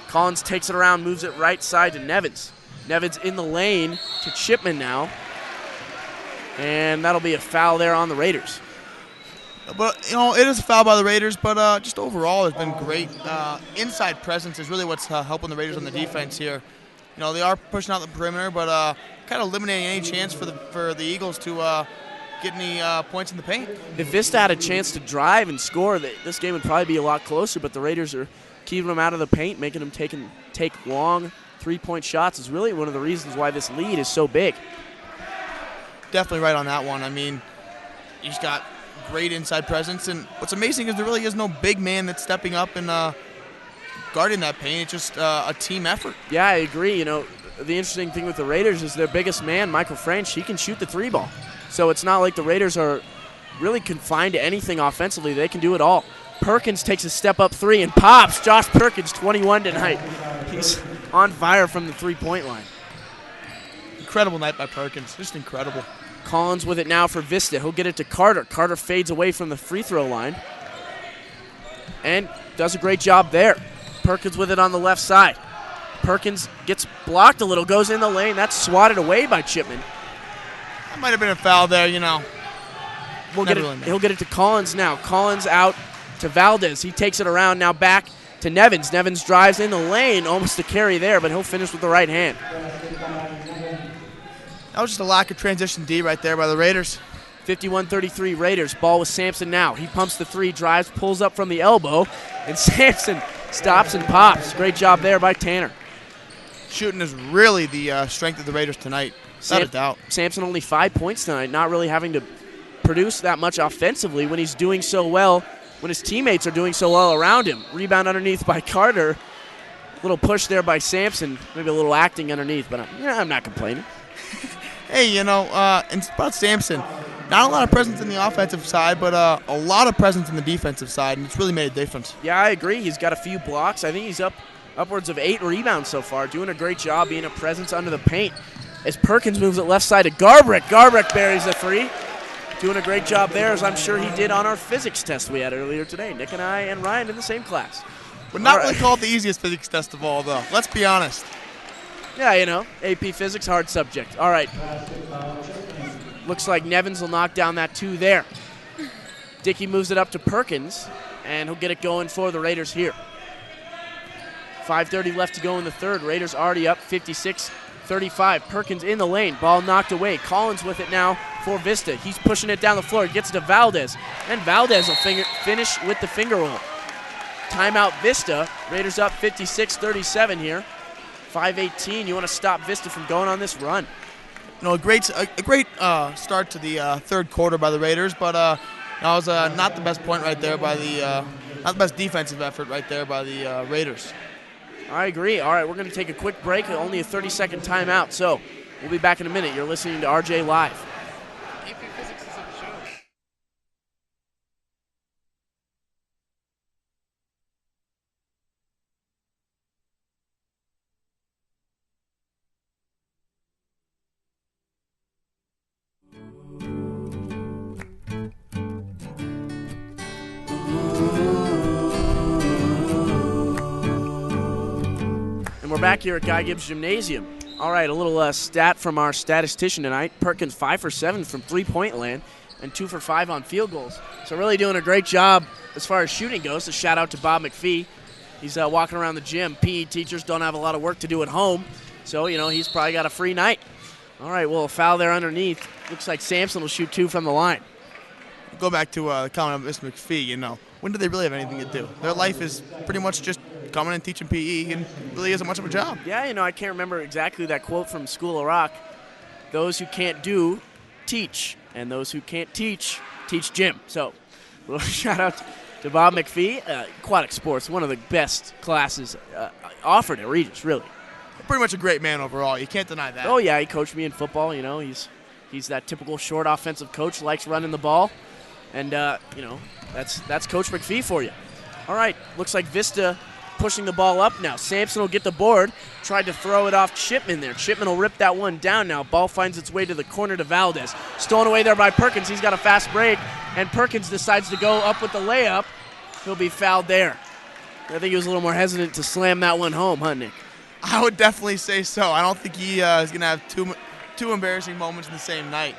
Collins takes it around, moves it right side to Nevins. Nevins in the lane to Chipman now. And that'll be a foul there on the Raiders. But, it is a foul by the Raiders, but just overall it's been great. Inside presence is really what's helping the Raiders on the defense here. They are pushing out the perimeter, but kind of eliminating any chance for the Eagles to get any points in the paint. If Vista had a chance to drive and score, this game would probably be a lot closer, but the Raiders are keeping them out of the paint, making them take long three-point shots is really one of the reasons why this lead is so big. Definitely right on that one. I mean, he's got great inside presence, and what's amazing is there really is no big man that's stepping up and guarding that paint. It's just a team effort. Yeah, I agree. The interesting thing with the Raiders is their biggest man, Michael French, he can shoot the three ball. So it's not like the Raiders are really confined to anything offensively. They can do it all. Perkins takes a step up three and pops. Josh Perkins, 21 tonight. He's on fire from the three-point line. Incredible night by Perkins. Just incredible. Collins with it now for Vista. He'll get it to Carter. Carter fades away from the free throw line and does a great job there. Perkins with it on the left side. Perkins gets blocked a little, goes in the lane. That's swatted away by Chipman. That might have been a foul there, He'll get it to Collins now. Collins out to Valdez. He takes it around now back to Nevins. Nevins drives in the lane, almost a carry there, but he'll finish with the right hand. That was just a lack of transition D right there by the Raiders. 51-33 Raiders. Ball with Sampson now. He pumps the three, drives, pulls up from the elbow, and Sampson stops and pops. Great job there by Tanner. Shooting is really the strength of the Raiders tonight, without a doubt. Sampson only 5 points tonight, not really having to produce that much offensively when he's doing so well, when his teammates are doing so well around him. Rebound underneath by Carter. Little push there by Sampson. Maybe a little acting underneath, but I'm not complaining. Hey, and about Sampson, not a lot of presence in the offensive side, but a lot of presence in the defensive side, and it's really made a difference. Yeah, I agree. He's got a few blocks. I think he's upwards of 8 rebounds so far, doing a great job being a presence under the paint. As Perkins moves it left side to Garbrick. Garbrick buries the three. Doing a great job there, as I'm sure he did on our physics test we had earlier today. Nick and I and Ryan in the same class. Would not really call it the easiest physics test of all, though. Let's be honest. Yeah, AP Physics, hard subject. All right. Looks like Nevins will knock down that 2 there. Dickey moves it up to Perkins, and he'll get it going for the Raiders here. 5:30 left to go in the third. Raiders already up 56-35. Perkins in the lane. Ball knocked away. Collins with it now for Vista. He's pushing it down the floor. Gets it to Valdez. And Valdez will finish with the finger roll. Timeout Vista. Raiders up 56-37 here. 5:18. You want to stop Vista from going on this run. A great start to the third quarter by the Raiders, but that was not the best point right there by not the best defensive effort right there by the Raiders. I agree. All right, we're going to take a quick break, only a 30-second timeout. So we'll be back in a minute. You're listening to RJ Live. And we're back here at Guy Gibbs Gymnasium. All right, a little stat from our statistician tonight. Perkins 5 for 7 from three-point land and 2 for 5 on field goals. So really doing a great job as far as shooting goes. A shout out to Bob McPhee. He's walking around the gym. PE teachers don't have a lot of work to do at home, so he's probably got a free night. All right, well, a foul there underneath. Looks like Sampson will shoot 2 from the line. Go back to the comment of Mr. McPhee. When do they really have anything to do? Their life is pretty much just coming and teaching PE, and really isn't much of a job. Yeah, I can't remember exactly that quote from School of Rock. Those who can't do, teach. And those who can't teach gym. So, a little shout out to Bob McPhee. Aquatic sports, one of the best classes offered at Regis, really. Pretty much a great man overall. You can't deny that. Oh, yeah, he coached me in football. He's that typical short offensive coach, likes running the ball. And, that's Coach McPhee for you. All right, looks like Vista pushing the ball up now. Sampson will get the board. Tried to throw it off Chipman there. Chipman will rip that one down now. Ball finds its way to the corner to Valdez. Stolen away there by Perkins. He's got a fast break, and Perkins decides to go up with the layup. He'll be fouled there. I think he was a little more hesitant to slam that one home, huh, Nick? I would definitely say so. I don't think he is going to have two embarrassing moments in the same night.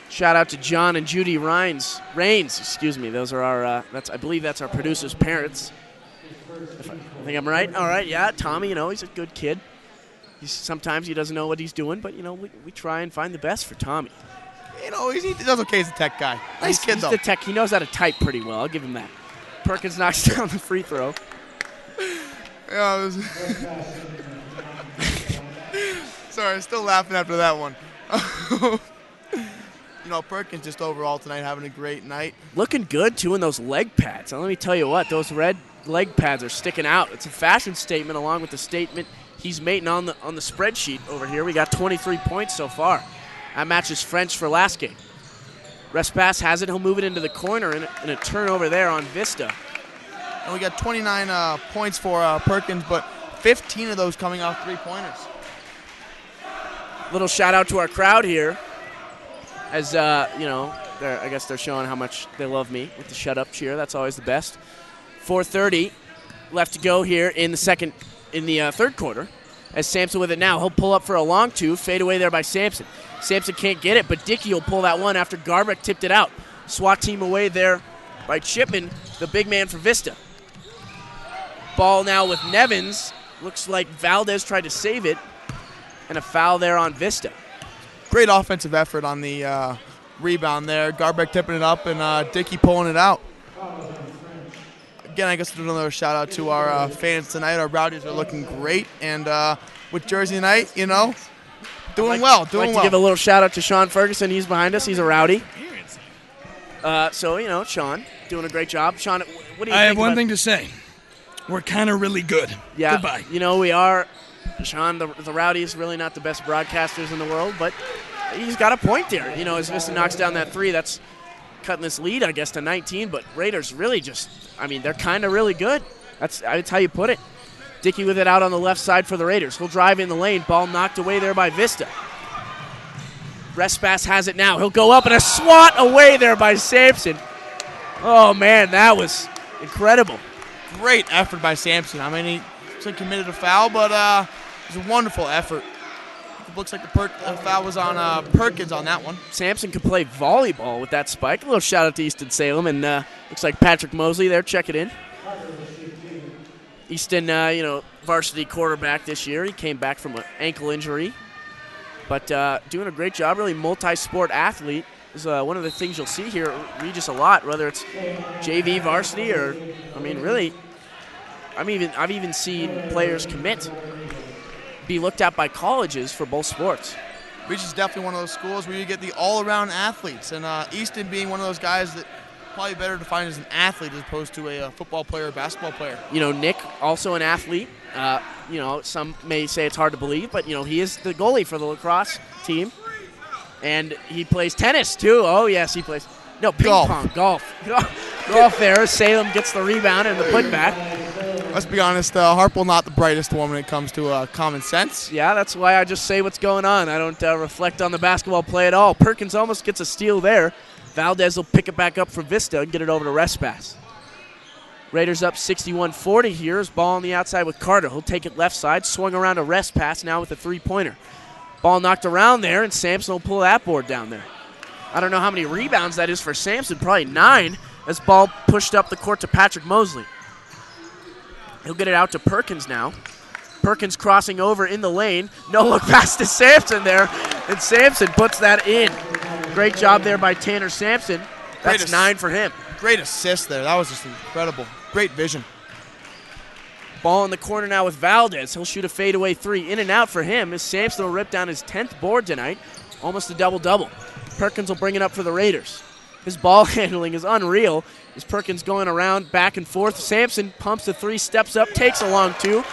Shout out to John and Judy Rains. Those are our, I believe that's our producer's parents. I think I'm right. All right, yeah. Tommy, he's a good kid. Sometimes he doesn't know what he's doing, but, we try and find the best for Tommy. He does okay as a tech guy. Nice kid, though. He's the tech. He knows how to type pretty well. I'll give him that. Perkins knocks down the free throw. Yeah, sorry, I'm still laughing after that one. Perkins just overall tonight having a great night. Looking good, too, in those leg pads. Now, let me tell you what, those red leg pads are sticking out. It's a fashion statement along with the statement he's making on the spreadsheet over here. We got 23 points so far. That matches French for last game. Respass has it. He'll move it into the corner and a turnover there on Vista. And we got 29 points for Perkins, but 15 of those coming off three-pointers. Little shout out to our crowd here. As, I guess they're showing how much they love me with the shut up cheer. That's always the best. 4:30 left to go here in the third quarter. As Sampson with it now. He'll pull up for a long two. Fade away there by Sampson. Sampson can't get it, but Dickey will pull that one after Garbeck tipped it out. SWAT team away there by Chipman, the big man for Vista. Ball now with Nevins. Looks like Valdez tried to save it. And a foul there on Vista. Great offensive effort on the rebound there. Garbeck tipping it up and Dickey pulling it out. Again, I guess another shout out to our fans tonight. Our Rowdies are looking great, and with Jersey night, doing well. I'd like to give a little shout out to Sean Ferguson. He's behind us. He's a Rowdy. Sean doing a great job. Sean, what do you think? I have one thing to say. We're kind of really good. Yeah, goodbye. We are. Sean, the Rowdy is really not the best broadcasters in the world, but he's got a point there. As Vista knocks down that three, that's cutting this lead, I guess, to 19. But Raiders really they're kind of really good. That's how you put it. Dickey with it out on the left side for the Raiders. He'll drive in the lane. Ball knocked away there by Vista. Respass has it now. He'll go up and a swat away there by Sampson. Oh, man, that was incredible. Great effort by Sampson. He committed a foul, but it was a wonderful effort. It looks like the foul was on Perkins on that one. Sampson could play volleyball with that spike. A little shout out to Easton Salem, and looks like Patrick Mosley there. Check it in. Easton, varsity quarterback this year. He came back from an ankle injury, but doing a great job. Really multi-sport athlete is one of the things you'll see here at Regis a lot, whether it's JV varsity or, really, I've even seen players commit, be looked at by colleges for both sports. Regis is definitely one of those schools where you get the all-around athletes, and Easton being one of those guys that probably better defined as an athlete as opposed to a football player or basketball player. You know, Nick, also an athlete. You know, some may say it's hard to believe, but, you know, he is the goalie for the lacrosse team. And he plays tennis, too. Oh, yes, he plays. No, ping pong, golf. Golf there. Salem gets the rebound and the putback. Let's be honest, Harple not the brightest one when it comes to common sense. Yeah, that's why I just say what's going on. I don't reflect on the basketball play at all. Perkins almost gets a steal there. Valdez will pick it back up for Vista and get it over to Respass. Raiders up 61-40 here. Is ball on the outside with Carter. He'll take it left side, swung around to Respass now with a three-pointer. Ball knocked around there, and Sampson will pull that board down there. I don't know how many rebounds that is for Sampson, probably 9, as ball pushed up the court to Patrick Mosley. He'll get it out to Perkins now. Perkins crossing over in the lane. No look pass to Sampson there, and Sampson puts that in. Great job there by Tanner Sampson. That's 9 for him. Great assist there. That was just incredible. Great vision. Ball in the corner now with Valdez. He'll shoot a fadeaway 3. In and out for him as Sampson will rip down his 10th board tonight. Almost a double-double. Perkins will bring it up for the Raiders. His ball handling is unreal as Perkins going around back and forth. Sampson pumps the 3, steps up, takes a long 2.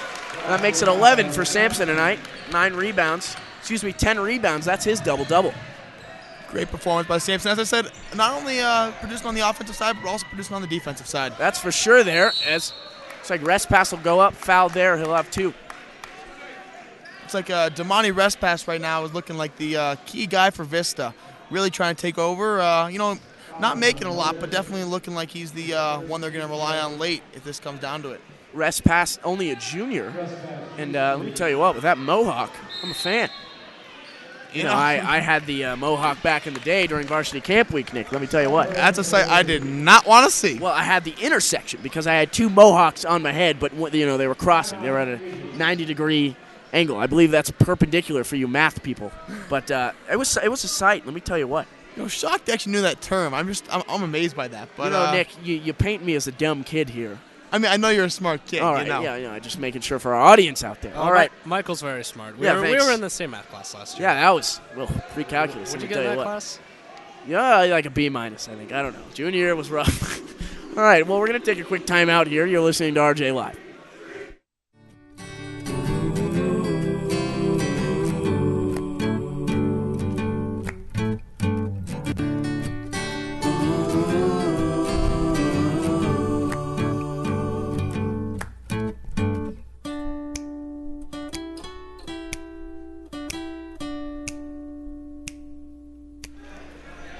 That makes it 11 for Sampson tonight. 10 rebounds. That's his double-double. Great performance by Sampson. As I said, not only producing on the offensive side, but also producing on the defensive side. That's for sure there, as looks like Respass will go up. Foul there. He'll have 2. It's like Damani Respass right now is looking like the key guy for Vista. Really trying to take over. Not making a lot, but definitely looking like he's the one they're going to rely on late if this comes down to it. Respass, only a junior. And let me tell you what, with that mohawk, I'm a fan. You know, I had the mohawk back in the day during varsity camp week, Nick. Let me tell you what. That's a sight I did not want to see. Well, I had the intersection because I had 2 mohawks on my head, but you know they were crossing. They were at a 90-degree angle. I believe that's perpendicular for you math people. But it was a sight. Let me tell you what. You know, shocked they actually knew that term. I'm amazed by that. But you know, Nick, you paint me as a dumb kid here. I mean, I know you're a smart kid. All right, you know. yeah, just making sure for our audience out there. All right. Michael's very smart. We Yeah, we were in the same math class last year. Yeah, that was pre-calculus. What'd let you me get tell in that what. class? Yeah, like a B-, I think. I don't know. Junior year was rough. All right, well, we're going to take a quick timeout here. You're listening to RJ Live.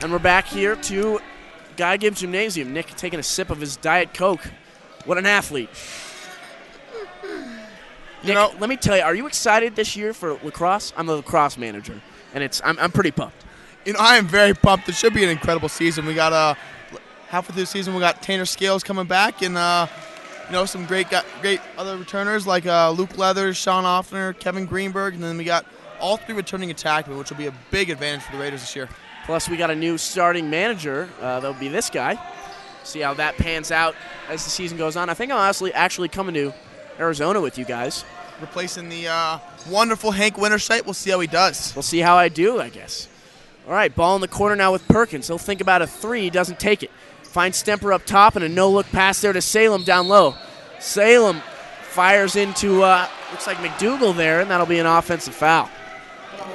And we're back here to Guy Gibbs Gymnasium. Nick taking a sip of his Diet Coke. What an athlete. Nick, let me tell you, are you excited this year for lacrosse? I'm the lacrosse manager, and I'm pretty pumped. You know, I am very pumped. It should be an incredible season. We got halfway through the season, we got Tanner Scales coming back, and some great other returners like Luke Leathers, Sean Offner, Kevin Greenberg, and then we got all 3 returning attackmen, which will be a big advantage for the Raiders this year. Plus, we got a new starting manager. That'll be this guy. See how that pans out as the season goes on. I think I'll actually coming to Arizona with you guys. Replacing the wonderful Hank Wintersight. We'll see how he does. We'll see how I do, I guess. All right, ball in the corner now with Perkins. He'll think about a 3, doesn't take it. Finds Stemper up top and a no-look pass there to Salem down low. Salem fires into, looks like McDougal there, and that'll be an offensive foul.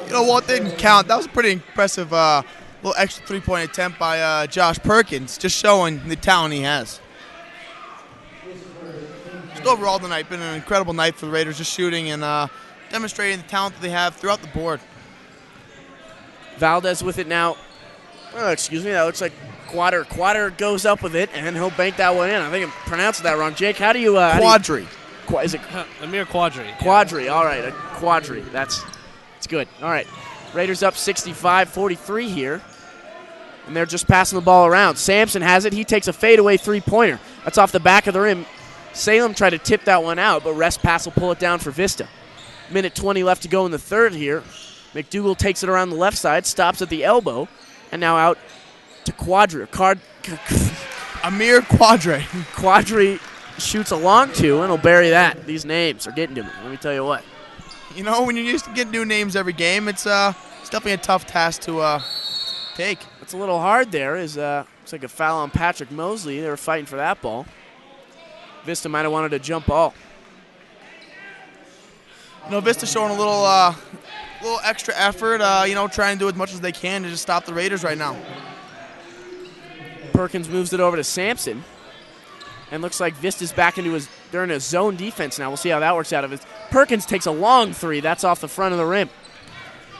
You know what? Didn't count. That was a pretty impressive little extra 3-point attempt by Josh Perkins, just showing the talent he has. Just overall tonight, been an incredible night for the Raiders, just shooting and demonstrating the talent that they have throughout the board. Valdez with it now. Oh, excuse me, that looks like Quadr. Quadr goes up with it, and he'll bank that one in. I think I'm pronouncing that wrong. Jake, how do you... Quadri. Is it... Amir Quadri. Quadri, all right, a Quadri. That's good. All right, Raiders up 65-43 here, and they're just passing the ball around. Sampson has it. He takes a fadeaway 3-pointer. That's off the back of the rim. Salem tried to tip that one out, but Respass will pull it down for Vista. Minute 20 left to go in the third here. McDougal takes it around the left side, stops at the elbow, and now out to Quadri. Amir Quadri. Quadri shoots a long 2, and he'll bury that. These names are getting to me. Let me tell you what. You know, when you're used to getting new names every game, it's definitely a tough task to take. It's a little hard there as Looks like a foul on Patrick Mosley. They were fighting for that ball. Vista might have wanted a jump ball. Vista showing a little extra effort, trying to do as much as they can to just stop the Raiders right now. Perkins moves it over to Sampson. And looks like Vista's back into they're in a zone defense now. We'll see how that works out. Perkins takes a long three. That's off the front of the rim.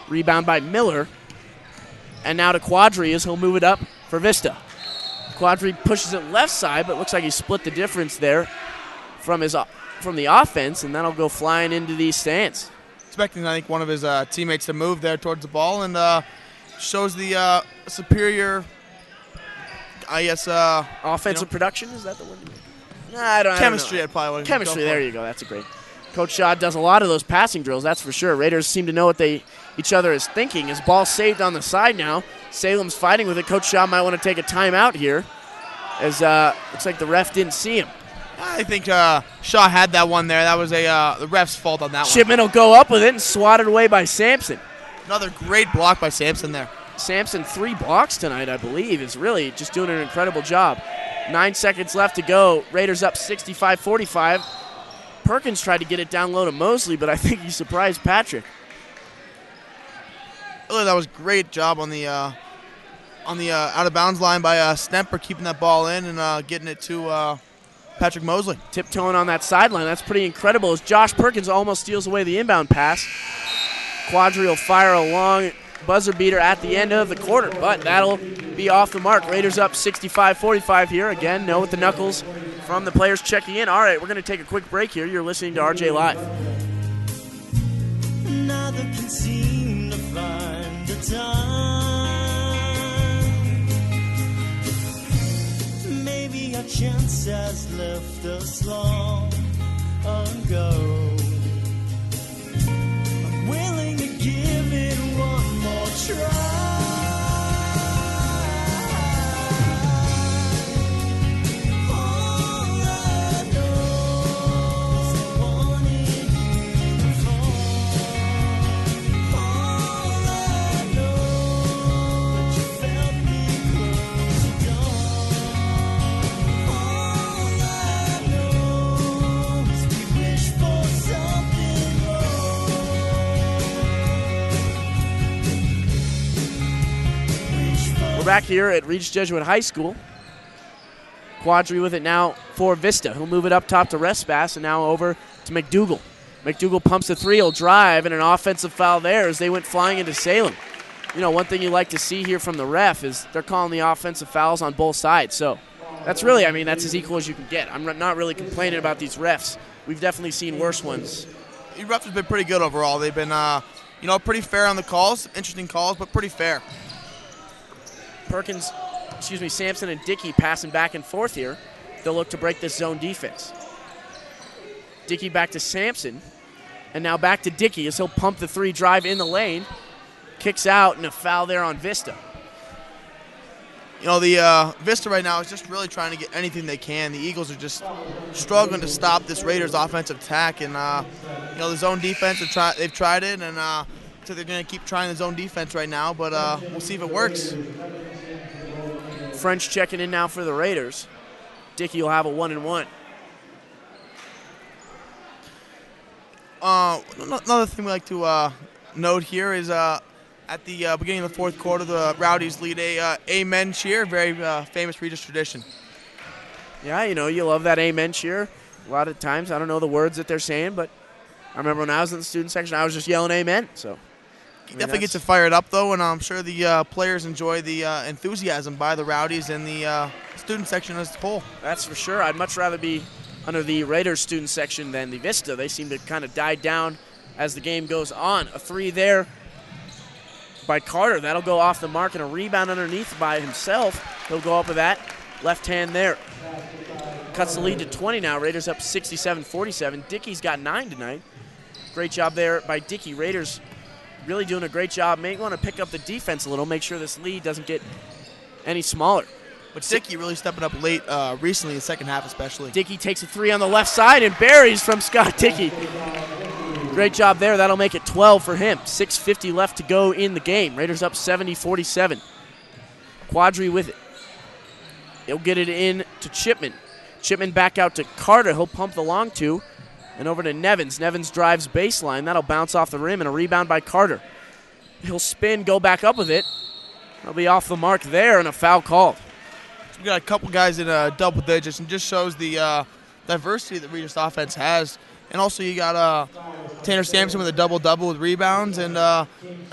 Rebound by Miller. And now to Quadri as he'll move it up for Vista. Quadri pushes it left side, but looks like he split the difference there from the offense, and that'll go flying into these stands. Expecting, I think, one of his teammates to move there towards the ball, and shows the superior, I guess, offensive production. Is that the word? I don't chemistry. know. I'd probably want to chemistry. There you go. That's a great. Coach Shaw does a lot of those passing drills. That's for sure. Raiders seem to know what each other is thinking. His ball saved on the side now. Salem's fighting with it. Coach Shaw might want to take a timeout here, as looks like the ref didn't see him. I think Shaw had that one there. That was the ref's fault on that one. Shipman will go up with it and swatted away by Sampson. Another great block by Sampson there. Sampson 3 blocks tonight, I believe, is really just doing an incredible job. 9 seconds left to go. Raiders up 65-45. Perkins tried to get it down low to Mosley, but I think he surprised Patrick. Really, that was a great job on the out of bounds line by Stemper, keeping that ball in and getting it to Patrick Mosley. Tiptoeing on that sideline. That's pretty incredible as Josh Perkins almost steals away the inbound pass. Quadri will fire a long buzzer beater at the end of the quarter, but that'll be off the mark. Raiders up 65-45 here. Again, no with the knuckles from the players checking in. All right, we're going to take a quick break here. You're listening to RJ Live. Neither can seem to find the time. Maybe our chance has left us long ago. I'm willing to give it one more try. Back here at Regis Jesuit High School. Quadri with it now for Vista. He'll move it up top to Respass and now over to McDougal. McDougal pumps a 3, he'll drive, and an offensive foul there as they went flying into Salem. One thing you like to see here from the ref is they're calling the offensive fouls on both sides. So that's really, that's as equal as you can get. I'm not really complaining about these refs. We've definitely seen worse ones. The refs have been pretty good overall. They've been, pretty fair on the calls. Interesting calls, but pretty fair. Sampson and Dickey passing back and forth here. They'll look to break this zone defense. Dickey back to Sampson, and now back to Dickey as he'll pump the 3, drive in the lane, kicks out, and a foul there on Vista. The Vista right now is just really trying to get anything they can. The Eagles are just struggling to stop this Raiders offensive attack, and the zone defense they've tried it, and so they're going to keep trying the zone defense right now, but we'll see if it works. French checking in now for the Raiders. Dickey will have a 1-and-1. Another thing we like to note here is at the beginning of the fourth quarter, the Rowdies lead a amen cheer, very famous Regis tradition. Yeah, you love that amen cheer. A lot of times, I don't know the words that they're saying, but I remember when I was in the student section, I was just yelling amen. So definitely gets you fired up, though, and I'm sure the players enjoy the enthusiasm by the Rowdies and the student section as a whole. That's for sure. I'd much rather be under the Raiders student section than the Vista. They seem to kind of die down as the game goes on. A 3 there by Carter. That'll go off the mark, and a rebound underneath by himself. He'll go up with that left hand there. Cuts the lead to 20 now. Raiders up 67-47. Dickey's got 9 tonight. Great job there by Dickey. Raiders really doing a great job. May want to pick up the defense a little, make sure this lead doesn't get any smaller. But Dickey really stepping up late recently, in the second half especially. Dickey takes a 3 on the left side and buries from Scott Dickey. Great job there. That'll make it 12 for him. 6:50 left to go in the game. Raiders up 70-47. Quadri with it. He'll get it in to Chipman. Chipman back out to Carter. He'll pump the long two. And over to Nevins. Nevins drives baseline. That'll bounce off the rim and a rebound by Carter. He'll spin, go back up with it. He'll be off the mark there and a foul called. So we got a couple guys in double digits and just shows the diversity that Regis offense has. And also you got Tanner Sampson with a double-double with rebounds and a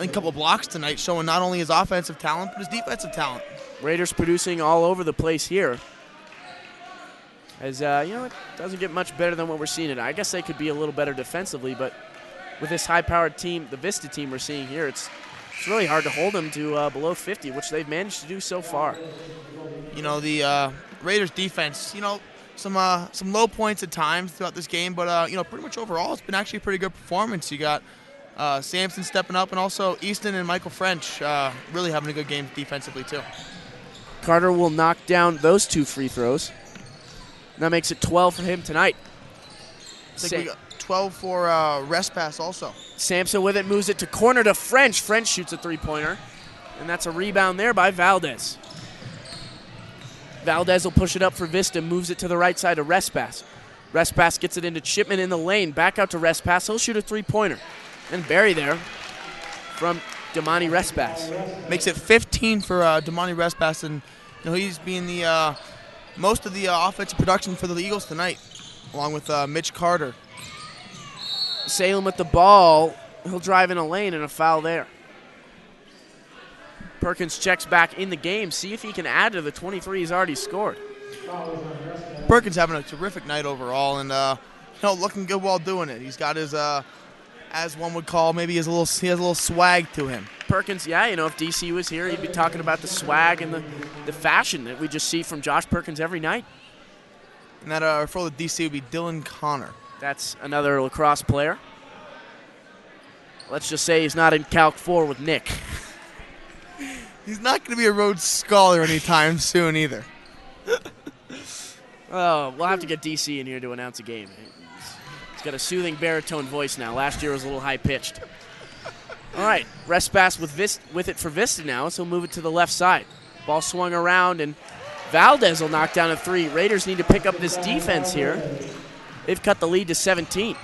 couple of blocks tonight, showing not only his offensive talent but his defensive talent. Raiders producing all over the place here. As, it doesn't get much better than what we're seeing tonight. I guess they could be a little better defensively, but with this high-powered team, the Vista team we're seeing here, it's really hard to hold them to below 50, which they've managed to do so far. The Raiders defense, some low points at times throughout this game, but, pretty much overall it's been actually a pretty good performance. You got Sampson stepping up and also Easton and Michael French really having a good game defensively too. Carter will knock down those 2 free throws. That makes it 12 for him tonight. I think we got 12 for Respass also. Sampson with it, moves it to corner to French. French shoots a three-pointer, and that's a rebound there by Valdez. Valdez will push it up for Vista, moves it to the right side to Respass. Respass gets it into Chipman in the lane, back out to Respass. He'll shoot a three-pointer. And Barry there from Damani Respass. Makes it 15 for Damani Respass, and he's being the most of the offensive production for the Eagles tonight, along with Mitch Carter. Salem with the ball. He'll drive in a lane and a foul there. Perkins checks back in the game. See if he can add to the 23 he's already scored. Perkins having a terrific night overall, and looking good while doing it. He's got his, as one would call, maybe he has a little swag to him. Perkins, if DC was here, he'd be talking about the swag and the fashion that we just see from Josh Perkins every night. And that for the DC would be Dylan Connor. That's another lacrosse player. Let's just say he's not in Calc 4 with Nick. He's not going to be a Rhodes Scholar anytime soon either. Oh, we'll have to get DC in here to announce a game. He's got a soothing baritone voice now. Last year was a little high-pitched. All right, Respass with it for Vista now, so he'll move it to the left side. Ball swung around, and Valdez will knock down a 3. Raiders need to pick up this defense here. They've cut the lead to 17.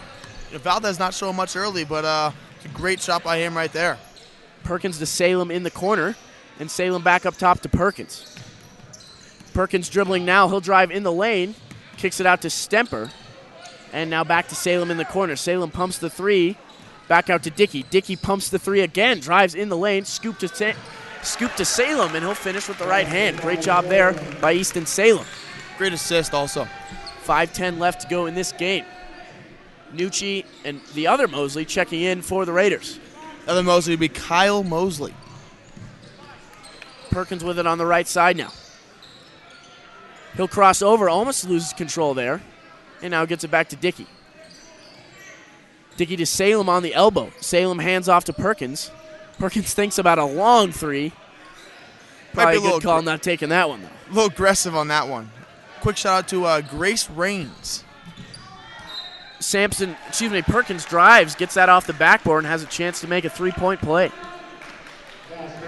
Valdez not showing much early, but it's a great shot by him right there. Perkins to Salem in the corner, and Salem back up top to Perkins. Perkins dribbling now. He'll drive in the lane, kicks it out to Stemper, and now back to Salem in the corner. Salem pumps the 3, back out to Dickey. Dickey pumps the 3 again, drives in the lane, scoop to Salem, and he'll finish with the right hand. Great job there by Easton Salem. Great assist also. 5:10 left to go in this game. Nucci and the other Mosley checking in for the Raiders. The other Mosley would be Kyle Mosley. Perkins with it on the right side now. He'll cross over, almost loses control there, and now gets it back to Dickey. Dickey to Salem on the elbow. Salem hands off to Perkins. Perkins thinks about a long 3. Probably a good call not taking that one, though. A little aggressive on that one. Quick shout out to Grace Rains. Perkins drives, gets that off the backboard, and has a chance to make a 3-point play.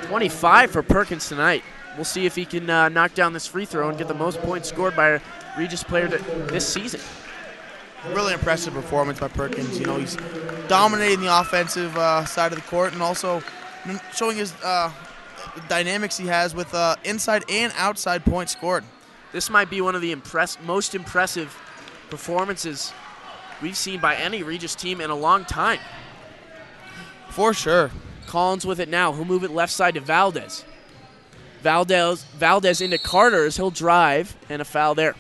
25 for Perkins tonight. We'll see if he can knock down this free throw and get the most points scored by a Regis player this season. Really impressive performance by Perkins. He's dominating the offensive side of the court and also showing his the dynamics he has with inside and outside points scored. This might be one of the most impressive performances we've seen by any Regis team in a long time. For sure. Collins with it now. He'll move it left side to Valdez. Valdez into Carter as he'll drive, and a foul there.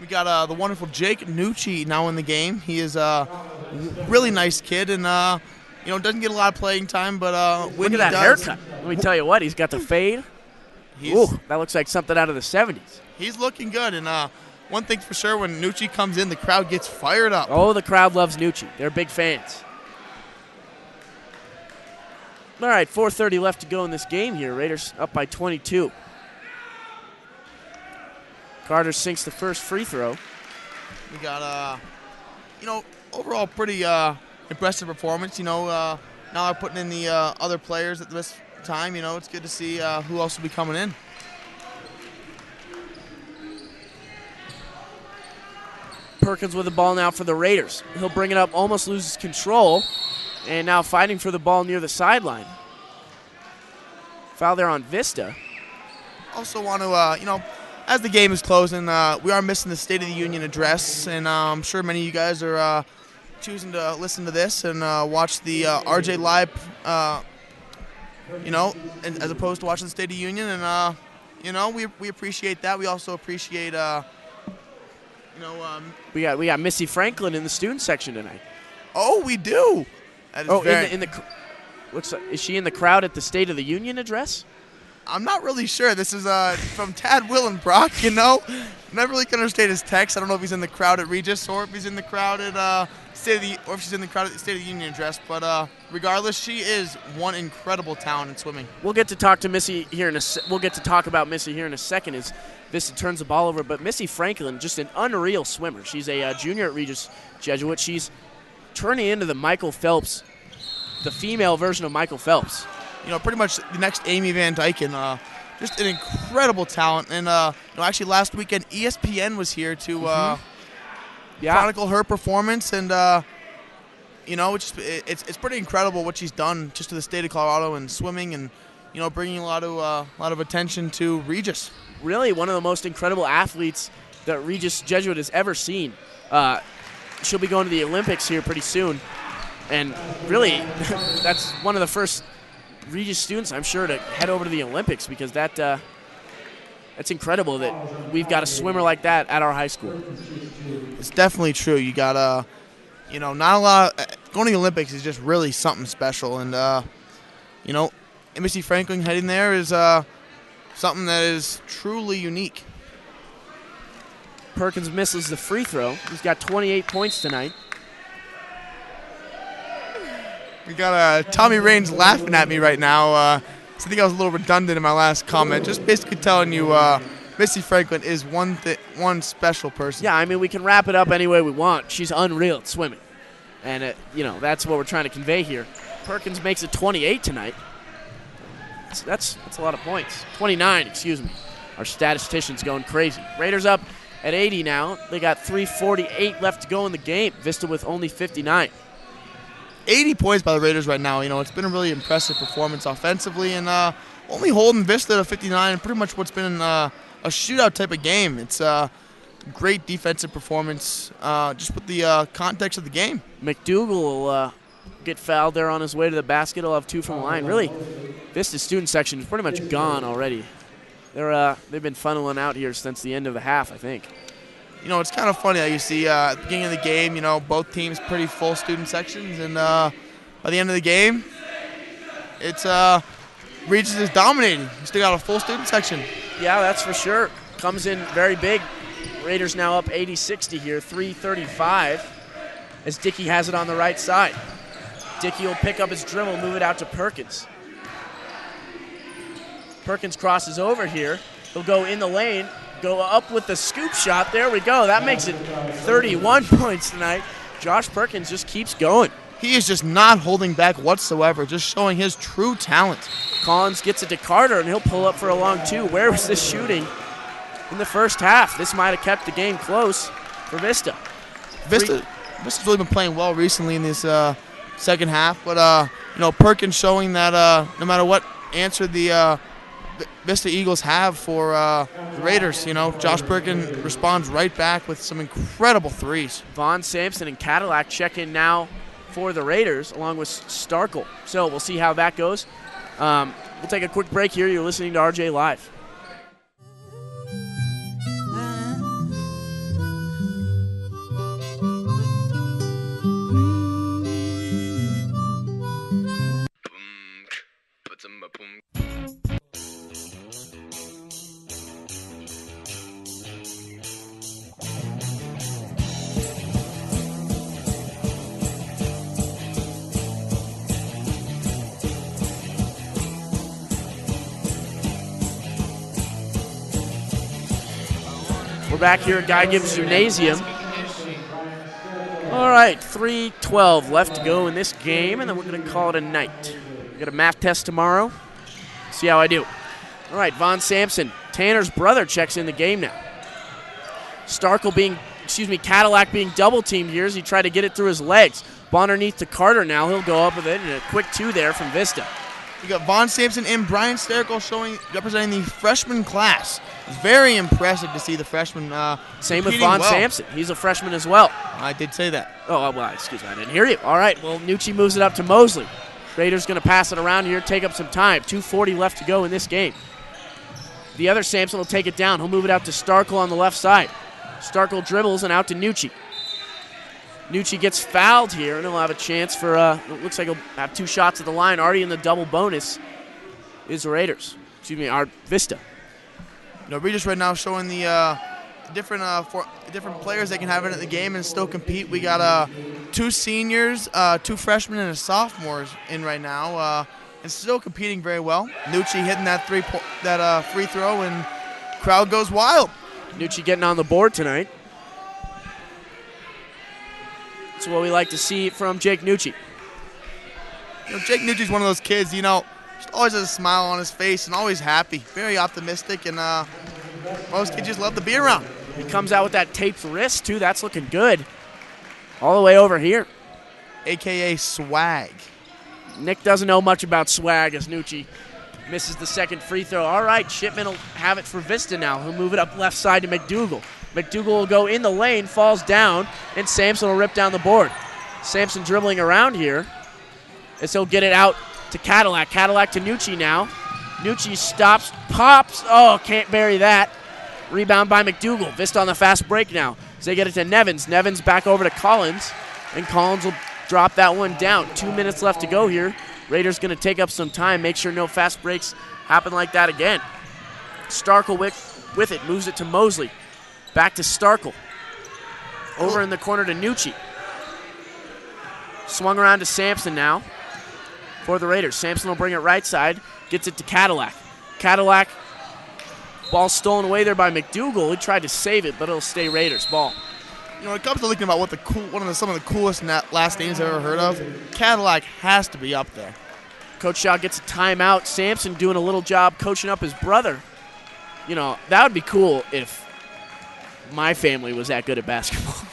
We got the wonderful Jake Nucci now in the game. He is a really nice kid and, doesn't get a lot of playing time, but when Look at that haircut. Let me tell you what, he's got the fade. Ooh, that looks like something out of the 70s. He's looking good, and one thing for sure, when Nucci comes in, the crowd gets fired up. Oh, the crowd loves Nucci. They're big fans. All right, 4:30 left to go in this game here. Raiders up by 22. Carter sinks the first free throw. We got, overall pretty impressive performance. Now they're putting in the other players at this time. It's good to see who else will be coming in. Perkins with the ball now for the Raiders. He'll bring it up, almost loses control, and now fighting for the ball near the sideline. Foul there on Vista. Also want to, as the game is closing, we are missing the State of the Union address, and I'm sure many of you guys are choosing to listen to this and watch the RJ Live, as opposed to watching the State of the Union, and we appreciate that. We also appreciate, We got Missy Franklin in the student section tonight. Oh, we do. That is looks like, is she in the crowd at the State of the Union address? I'm not really sure. This is from Tad Willenbrock, Never really can understand his text. I don't know if he's in the crowd at Regis or if he's in the crowd at or if she's in the crowd at the State of the Union address. But regardless, she is one incredible talent in swimming. We'll get to talk to Missy here we'll get to talk about Missy here in a second as Vista turns the ball over. But Missy Franklin, just an unreal swimmer. She's a junior at Regis Jesuit. She's turning into the Michael Phelps, the female version of Michael Phelps. Pretty much the next Amy Van Dyken. Just an incredible talent. And, actually last weekend ESPN was here to chronicle her performance. And, it's pretty incredible what she's done just to the state of Colorado in swimming and, bringing a lot of attention to Regis. Really one of the most incredible athletes that Regis Jesuit has ever seen. She'll be going to the Olympics here pretty soon. And really, that's one of the first Regis students, I'm sure, to head over to the Olympics because that's incredible that we've got a swimmer like that at our high school. It's definitely true. You got not a lot. Going to the Olympics is just really something special, and Missy Franklin heading there is something that is truly unique. Perkins misses the free throw. He's got 28 points tonight. We got Tommy Raines laughing at me right now. I think I was a little redundant in my last comment. Just basically telling you Missy Franklin is one special person. Yeah, I mean, we can wrap it up any way we want. She's unreal at swimming. And, that's what we're trying to convey here. Perkins makes it 28 tonight. That's a lot of points. 29, excuse me. Our statistician's going crazy. Raiders up at 80 now. They got 3:48 left to go in the game. Vista with only 59. 80 points by the Raiders right now. It's been a really impressive performance offensively, and only holding Vista to 59, pretty much what's been a shootout type of game. It's a great defensive performance just with the context of the game. McDougal will get fouled there on his way to the basket. He'll have 2 from the line. Really, Vista's student section is pretty much gone already. They've been funneling out here since the end of the half, I think. It's kind of funny how you see at the beginning of the game, both teams pretty full student sections, and by the end of the game, it's Regis is dominating. You still got a full student section. Yeah, that's for sure. Comes in very big. Raiders now up 80-60 here, 3:35, as Dickey has it on the right side. Dickey will pick up his dribble, move it out to Perkins. Perkins crosses over here. He'll go in the lane. Go up with the scoop shot. There we go. That makes it 31 points tonight. Josh Perkins just keeps going. He is just not holding back whatsoever, just showing his true talent. Collins gets it to Carter, and he'll pull up for a long 2. Where was this shooting in the first half? This might have kept the game close for Vista. Vista's really been playing well recently in this second half, but Perkins showing that no matter what answer the Vista Eagles have for the Raiders, Josh Perkins responds right back with some incredible threes. Vaughn Sampson and Cadillac check in now for the Raiders, along with Starkle. So we'll see how that goes. We'll take a quick break here. You're listening to RJ Live. We're back here at Guy Gibbs Gymnasium. All right, 3:12 left to go in this game, and then we're going to call it a night. We got a math test tomorrow. See how I do. All right, Vaughn Sampson, Tanner's brother, checks in the game now. Starkle being Cadillac being double teamed here as he tried to get it through his legs. Ball underneath to Carter now. He'll go up with it, and a quick 2 there from Vista. You got Vaughn Sampson and Brian Sterkel representing the freshman class. It's very impressive to see the freshman Same with competing Vaughn well. Sampson. He's a freshman as well. I did say that. Oh, well, excuse me. I didn't hear you. All right, well, Nucci moves it up to Mosley. Raiders going to pass it around here, take up some time. 2:40 left to go in this game. The other Sampson will take it down. He'll move it out to Starkle on the left side. Starkle dribbles and out to Nucci. Nucci gets fouled here, and he'll have a chance for, it looks like he'll have 2 shots at the line. Already in the double bonus is Raiders. Our Vista. Regis right now showing the different players that can have it in the game and still compete. We got 2 seniors, 2 freshmen, and a sophomore in right now, and still competing very well. Nucci hitting that free throw, and crowd goes wild. Nucci getting on the board tonight. That's what we like to see from Jake Nucci. Jake Nucci's one of those kids, just always has a smile on his face and always happy, very optimistic, and most kids just love to be around. He comes out with that taped wrist, too. That's looking good. All the way over here. AKA swag. Nick doesn't know much about swag as Nucci misses the second free throw. All right, Shipman will have it for Vista now. He'll move it up left side to McDougal. McDougal will go in the lane, falls down, and Sampson will rip down the board. Sampson dribbling around here as he'll get it out to Cadillac. Cadillac to Nucci now. Nucci stops, pops. Oh, can't bury that. Rebound by McDougal. Vista on the fast break now. As they get it to Nevins. Nevins back over to Collins, and Collins will drop that one down. 2 minutes left to go here. Raiders going to take up some time, make sure no fast breaks happen like that again. Starkle with it, moves it to Mosley. Back to Starkle. Over in the corner to Nucci. Swung around to Sampson now for the Raiders. Sampson will bring it right side, gets it to Cadillac. Cadillac, ball stolen away there by McDougal. He tried to save it, but it'll stay Raiders ball. When it comes to thinking about what some of the coolest last names I've ever heard of, Cadillac has to be up there. Coach Shaw gets a timeout. Sampson doing a little job coaching up his brother. That would be cool if my family was that good at basketball.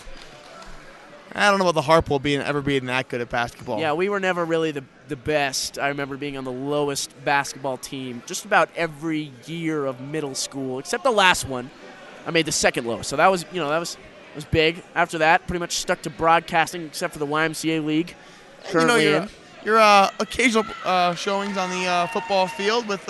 I don't know about the Harpole ever being that good at basketball. Yeah, we were never really the best. I remember being on the lowest basketball team just about every year of middle school, except the last one. I made the second lowest. So that was big. After that, pretty much stuck to broadcasting, except for the YMCA league. Currently your occasional showings on the football field with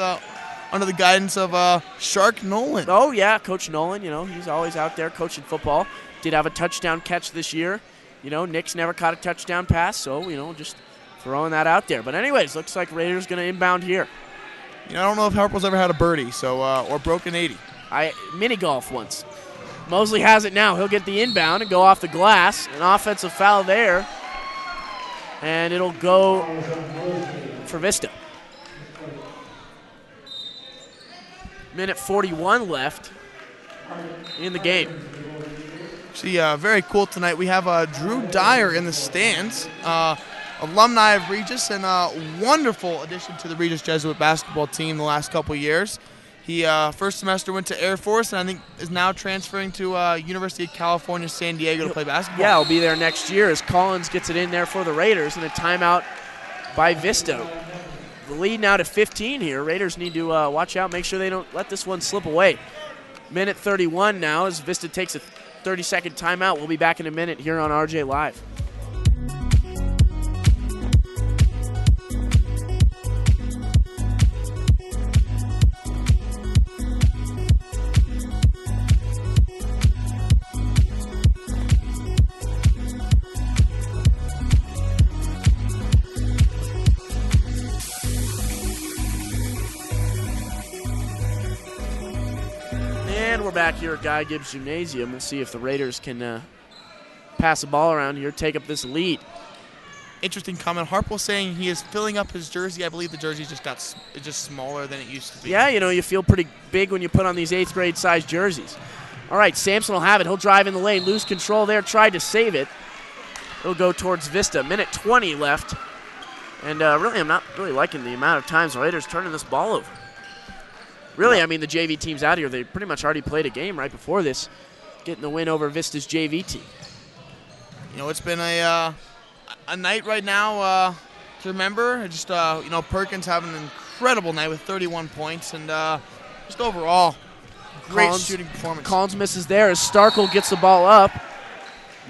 under the guidance of Shark Nolan. Oh yeah, Coach Nolan. He's always out there coaching football. Did have a touchdown catch this year. Nick's never caught a touchdown pass, so just throwing that out there. But anyways, looks like Raiders going to inbound here. I don't know if Harpo's ever had a birdie, or broken 80. Mini golf once. Mosley has it now. He'll get the inbound and go off the glass. An offensive foul there. And it'll go for Vista. Minute 41 left in the game. See, very cool tonight. We have Drew Dyer in the stands, alumni of Regis, and a wonderful addition to the Regis Jesuit basketball team the last couple years. He first semester went to Air Force, and I think is now transferring to University of California, San Diego to play basketball. Yeah, he'll be there next year as Collins gets it in there for the Raiders, and a timeout by Vista. The lead now to 15 here. Raiders need to watch out, make sure they don't let this one slip away. Minute 31 now as Vista takes a 30-second timeout. We'll be back in a minute here on RJ Live. And we're back here at Guy Gibbs Gymnasium. We'll see if the Raiders can pass the ball around here, take up this lead. Interesting comment. Harpo saying he is filling up his jersey. I believe the jersey just smaller than it used to be. Yeah, you feel pretty big when you put on these 8th grade size jerseys. All right, Sampson will have it. He'll drive in the lane, lose control there, tried to save it. It'll go towards Vista. Minute 20 left. And really, I'm not really liking the amount of times the Raiders turning this ball over. Really, I mean, the JV teams out here, they pretty much already played a game right before this. getting the win over Vista's JV team. You know, it's been a night right now to remember. Just, Perkins having an incredible night with 31 points, and just overall, great shooting performance. Collins misses there as Starkle gets the ball up.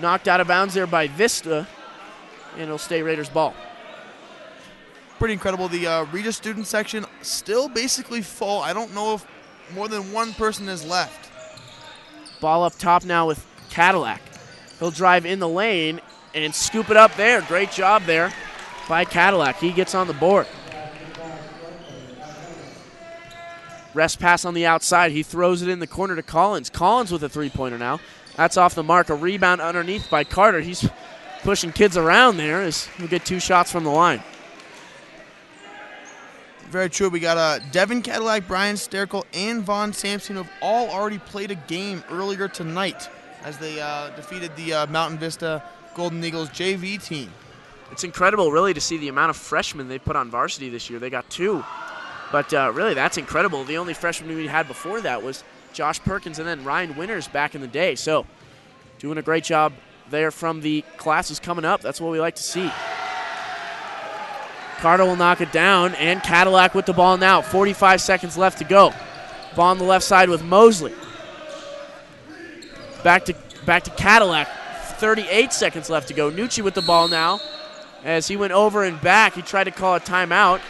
Knocked out of bounds there by Vista, and it'll stay Raiders ball. Pretty incredible. The Regis student section still basically full. I don't know if more than one person is left. Ball up top now with Cadillac. He'll drive in the lane and scoop it up there. Great job there by Cadillac. He gets on the board. Rest pass on the outside. He throws it in the corner to Collins. Collins with a three-pointer now. That's off the mark. A rebound underneath by Carter. He's pushing kids around there as he'll get 2 shots from the line. Very true. We got Devin Cadillac, Brian Sterkel, and Vaughn Sampson who have all already played a game earlier tonight as they defeated the Mountain Vista Golden Eagles JV team. It's incredible, really, to see the amount of freshmen they put on varsity this year. They got 2. But really, that's incredible. The only freshman we had before that was Josh Perkins and then Ryan Winters back in the day. So doing a great job there from the classes coming up. That's what we like to see. Carter will knock it down, and Cadillac with the ball now. 45 seconds left to go. Ball on the left side with Mosley. Back to Cadillac. 38 seconds left to go. Nucci with the ball now. As he went over and back, he tried to call a timeout.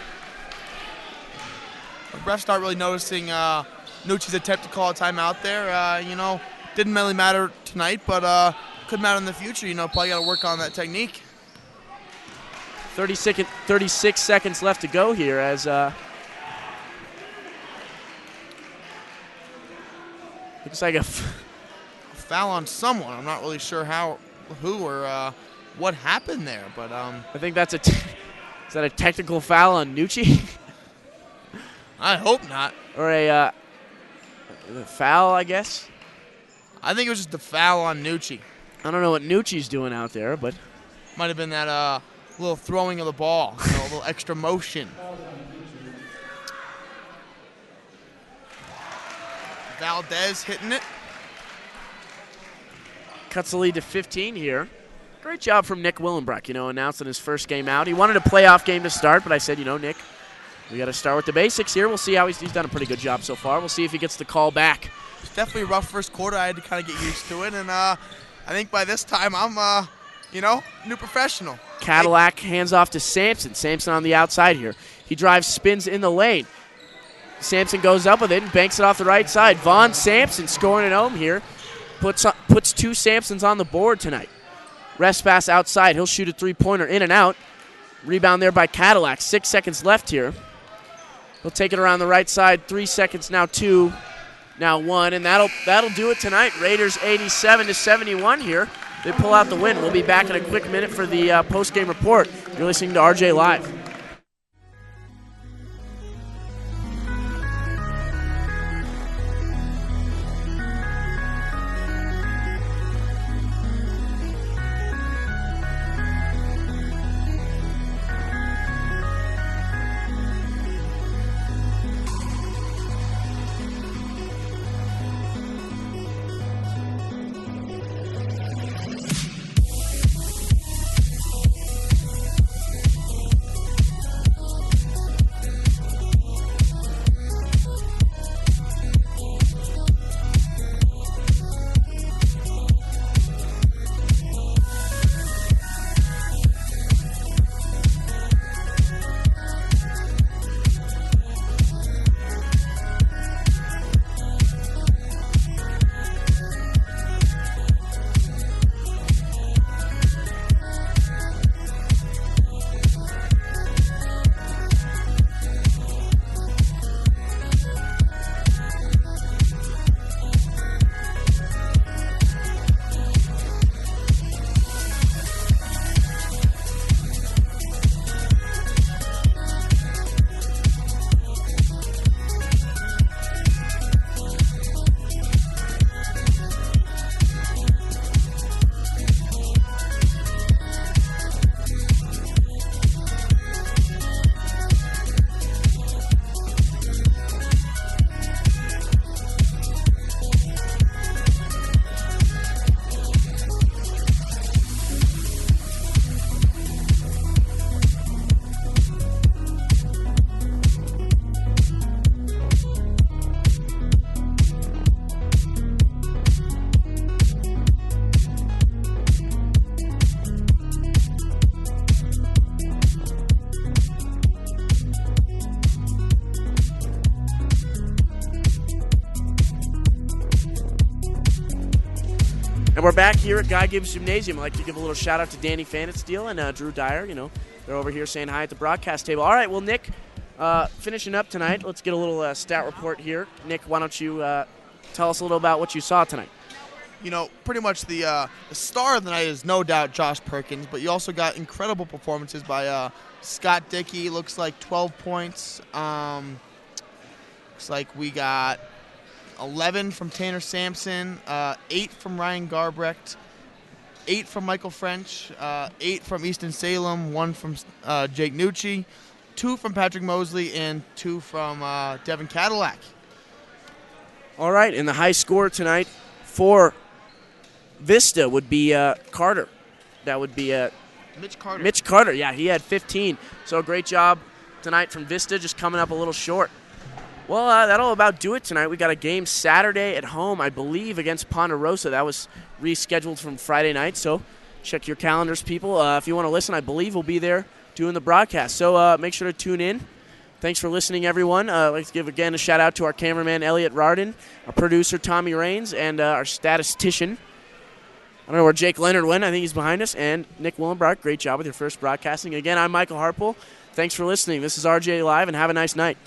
The refs not really noticing Nucci's attempt to call a timeout there. Didn't really matter tonight, but could matter in the future. Probably got to work on that technique. 36 seconds left to go here as looks like a foul on someone. I'm not really sure who or what happened there, but I think that's is that a technical foul on Nucci? I hope not. Or a foul, I guess. I think it was just a foul on Nucci. I don't know what Nucci's doing out there, but might have been that little throwing of the ball, a little extra motion. Valdez hitting it. Cuts the lead to 15 here. Great job from Nick Willenbrock, announcing his first game out. He wanted a playoff game to start, but I said, Nick, we got to start with the basics here. We'll see how he's done a pretty good job so far. We'll see if he gets the call back. It's definitely a rough first quarter. I had to kind of get used to it, and I think by this time I'm, new professional. Cadillac hands off to Sampson. Sampson on the outside here. He drives, spins in the lane. Sampson goes up with it and banks it off the right side. Vaughn Sampson scoring at home here. Puts 2 Sampsons on the board tonight. Rest pass outside. He'll shoot a three-pointer in and out. Rebound there by Cadillac. 6 seconds left here. He'll take it around the right side. 3 seconds, now 2, now 1, and that'll do it tonight. Raiders 87-71 here. They pull out the win. We'll be back in a quick minute for the post-game report. You're listening to RJ Live. we're back here at Guy Gibbs Gymnasium. I'd like to give a little shout out to Danny Fanetsteel and Drew Dyer. They're over here saying hi at the broadcast table. All right, well, Nick, finishing up tonight, let's get a little stat report here. Nick, why don't you tell us a little about what you saw tonight? Pretty much the star of the night is no doubt Josh Perkins, but you also got incredible performances by Scott Dickey. Looks like 12 points. Looks like we got 11 from Tanner Sampson, 8 from Ryan Garbrecht, 8 from Michael French, 8 from Easton Salem, 1 from Jake Nucci, 2 from Patrick Mosley, and 2 from Devin Cadillac. All right, and the high score tonight for Vista would be Carter. That would be Mitch Carter. Mitch Carter, yeah, he had 15. So great job tonight from Vista, just coming up a little short. Well, that'll about do it tonight. We got a game Saturday at home, I believe, against Ponderosa. That was rescheduled from Friday night, so check your calendars, people. If you want to listen, I believe we'll be there doing the broadcast. So make sure to tune in. Thanks for listening, everyone. I'd like to give again a shout-out to our cameraman, Elliot Rardin, our producer, Tommy Raines, and our statistician, I don't know where Jake Leonard went. I think he's behind us. And Nick Willenbrock, great job with your first broadcasting. Again, I'm Michael Harpole. Thanks for listening. This is RJ Live, and have a nice night.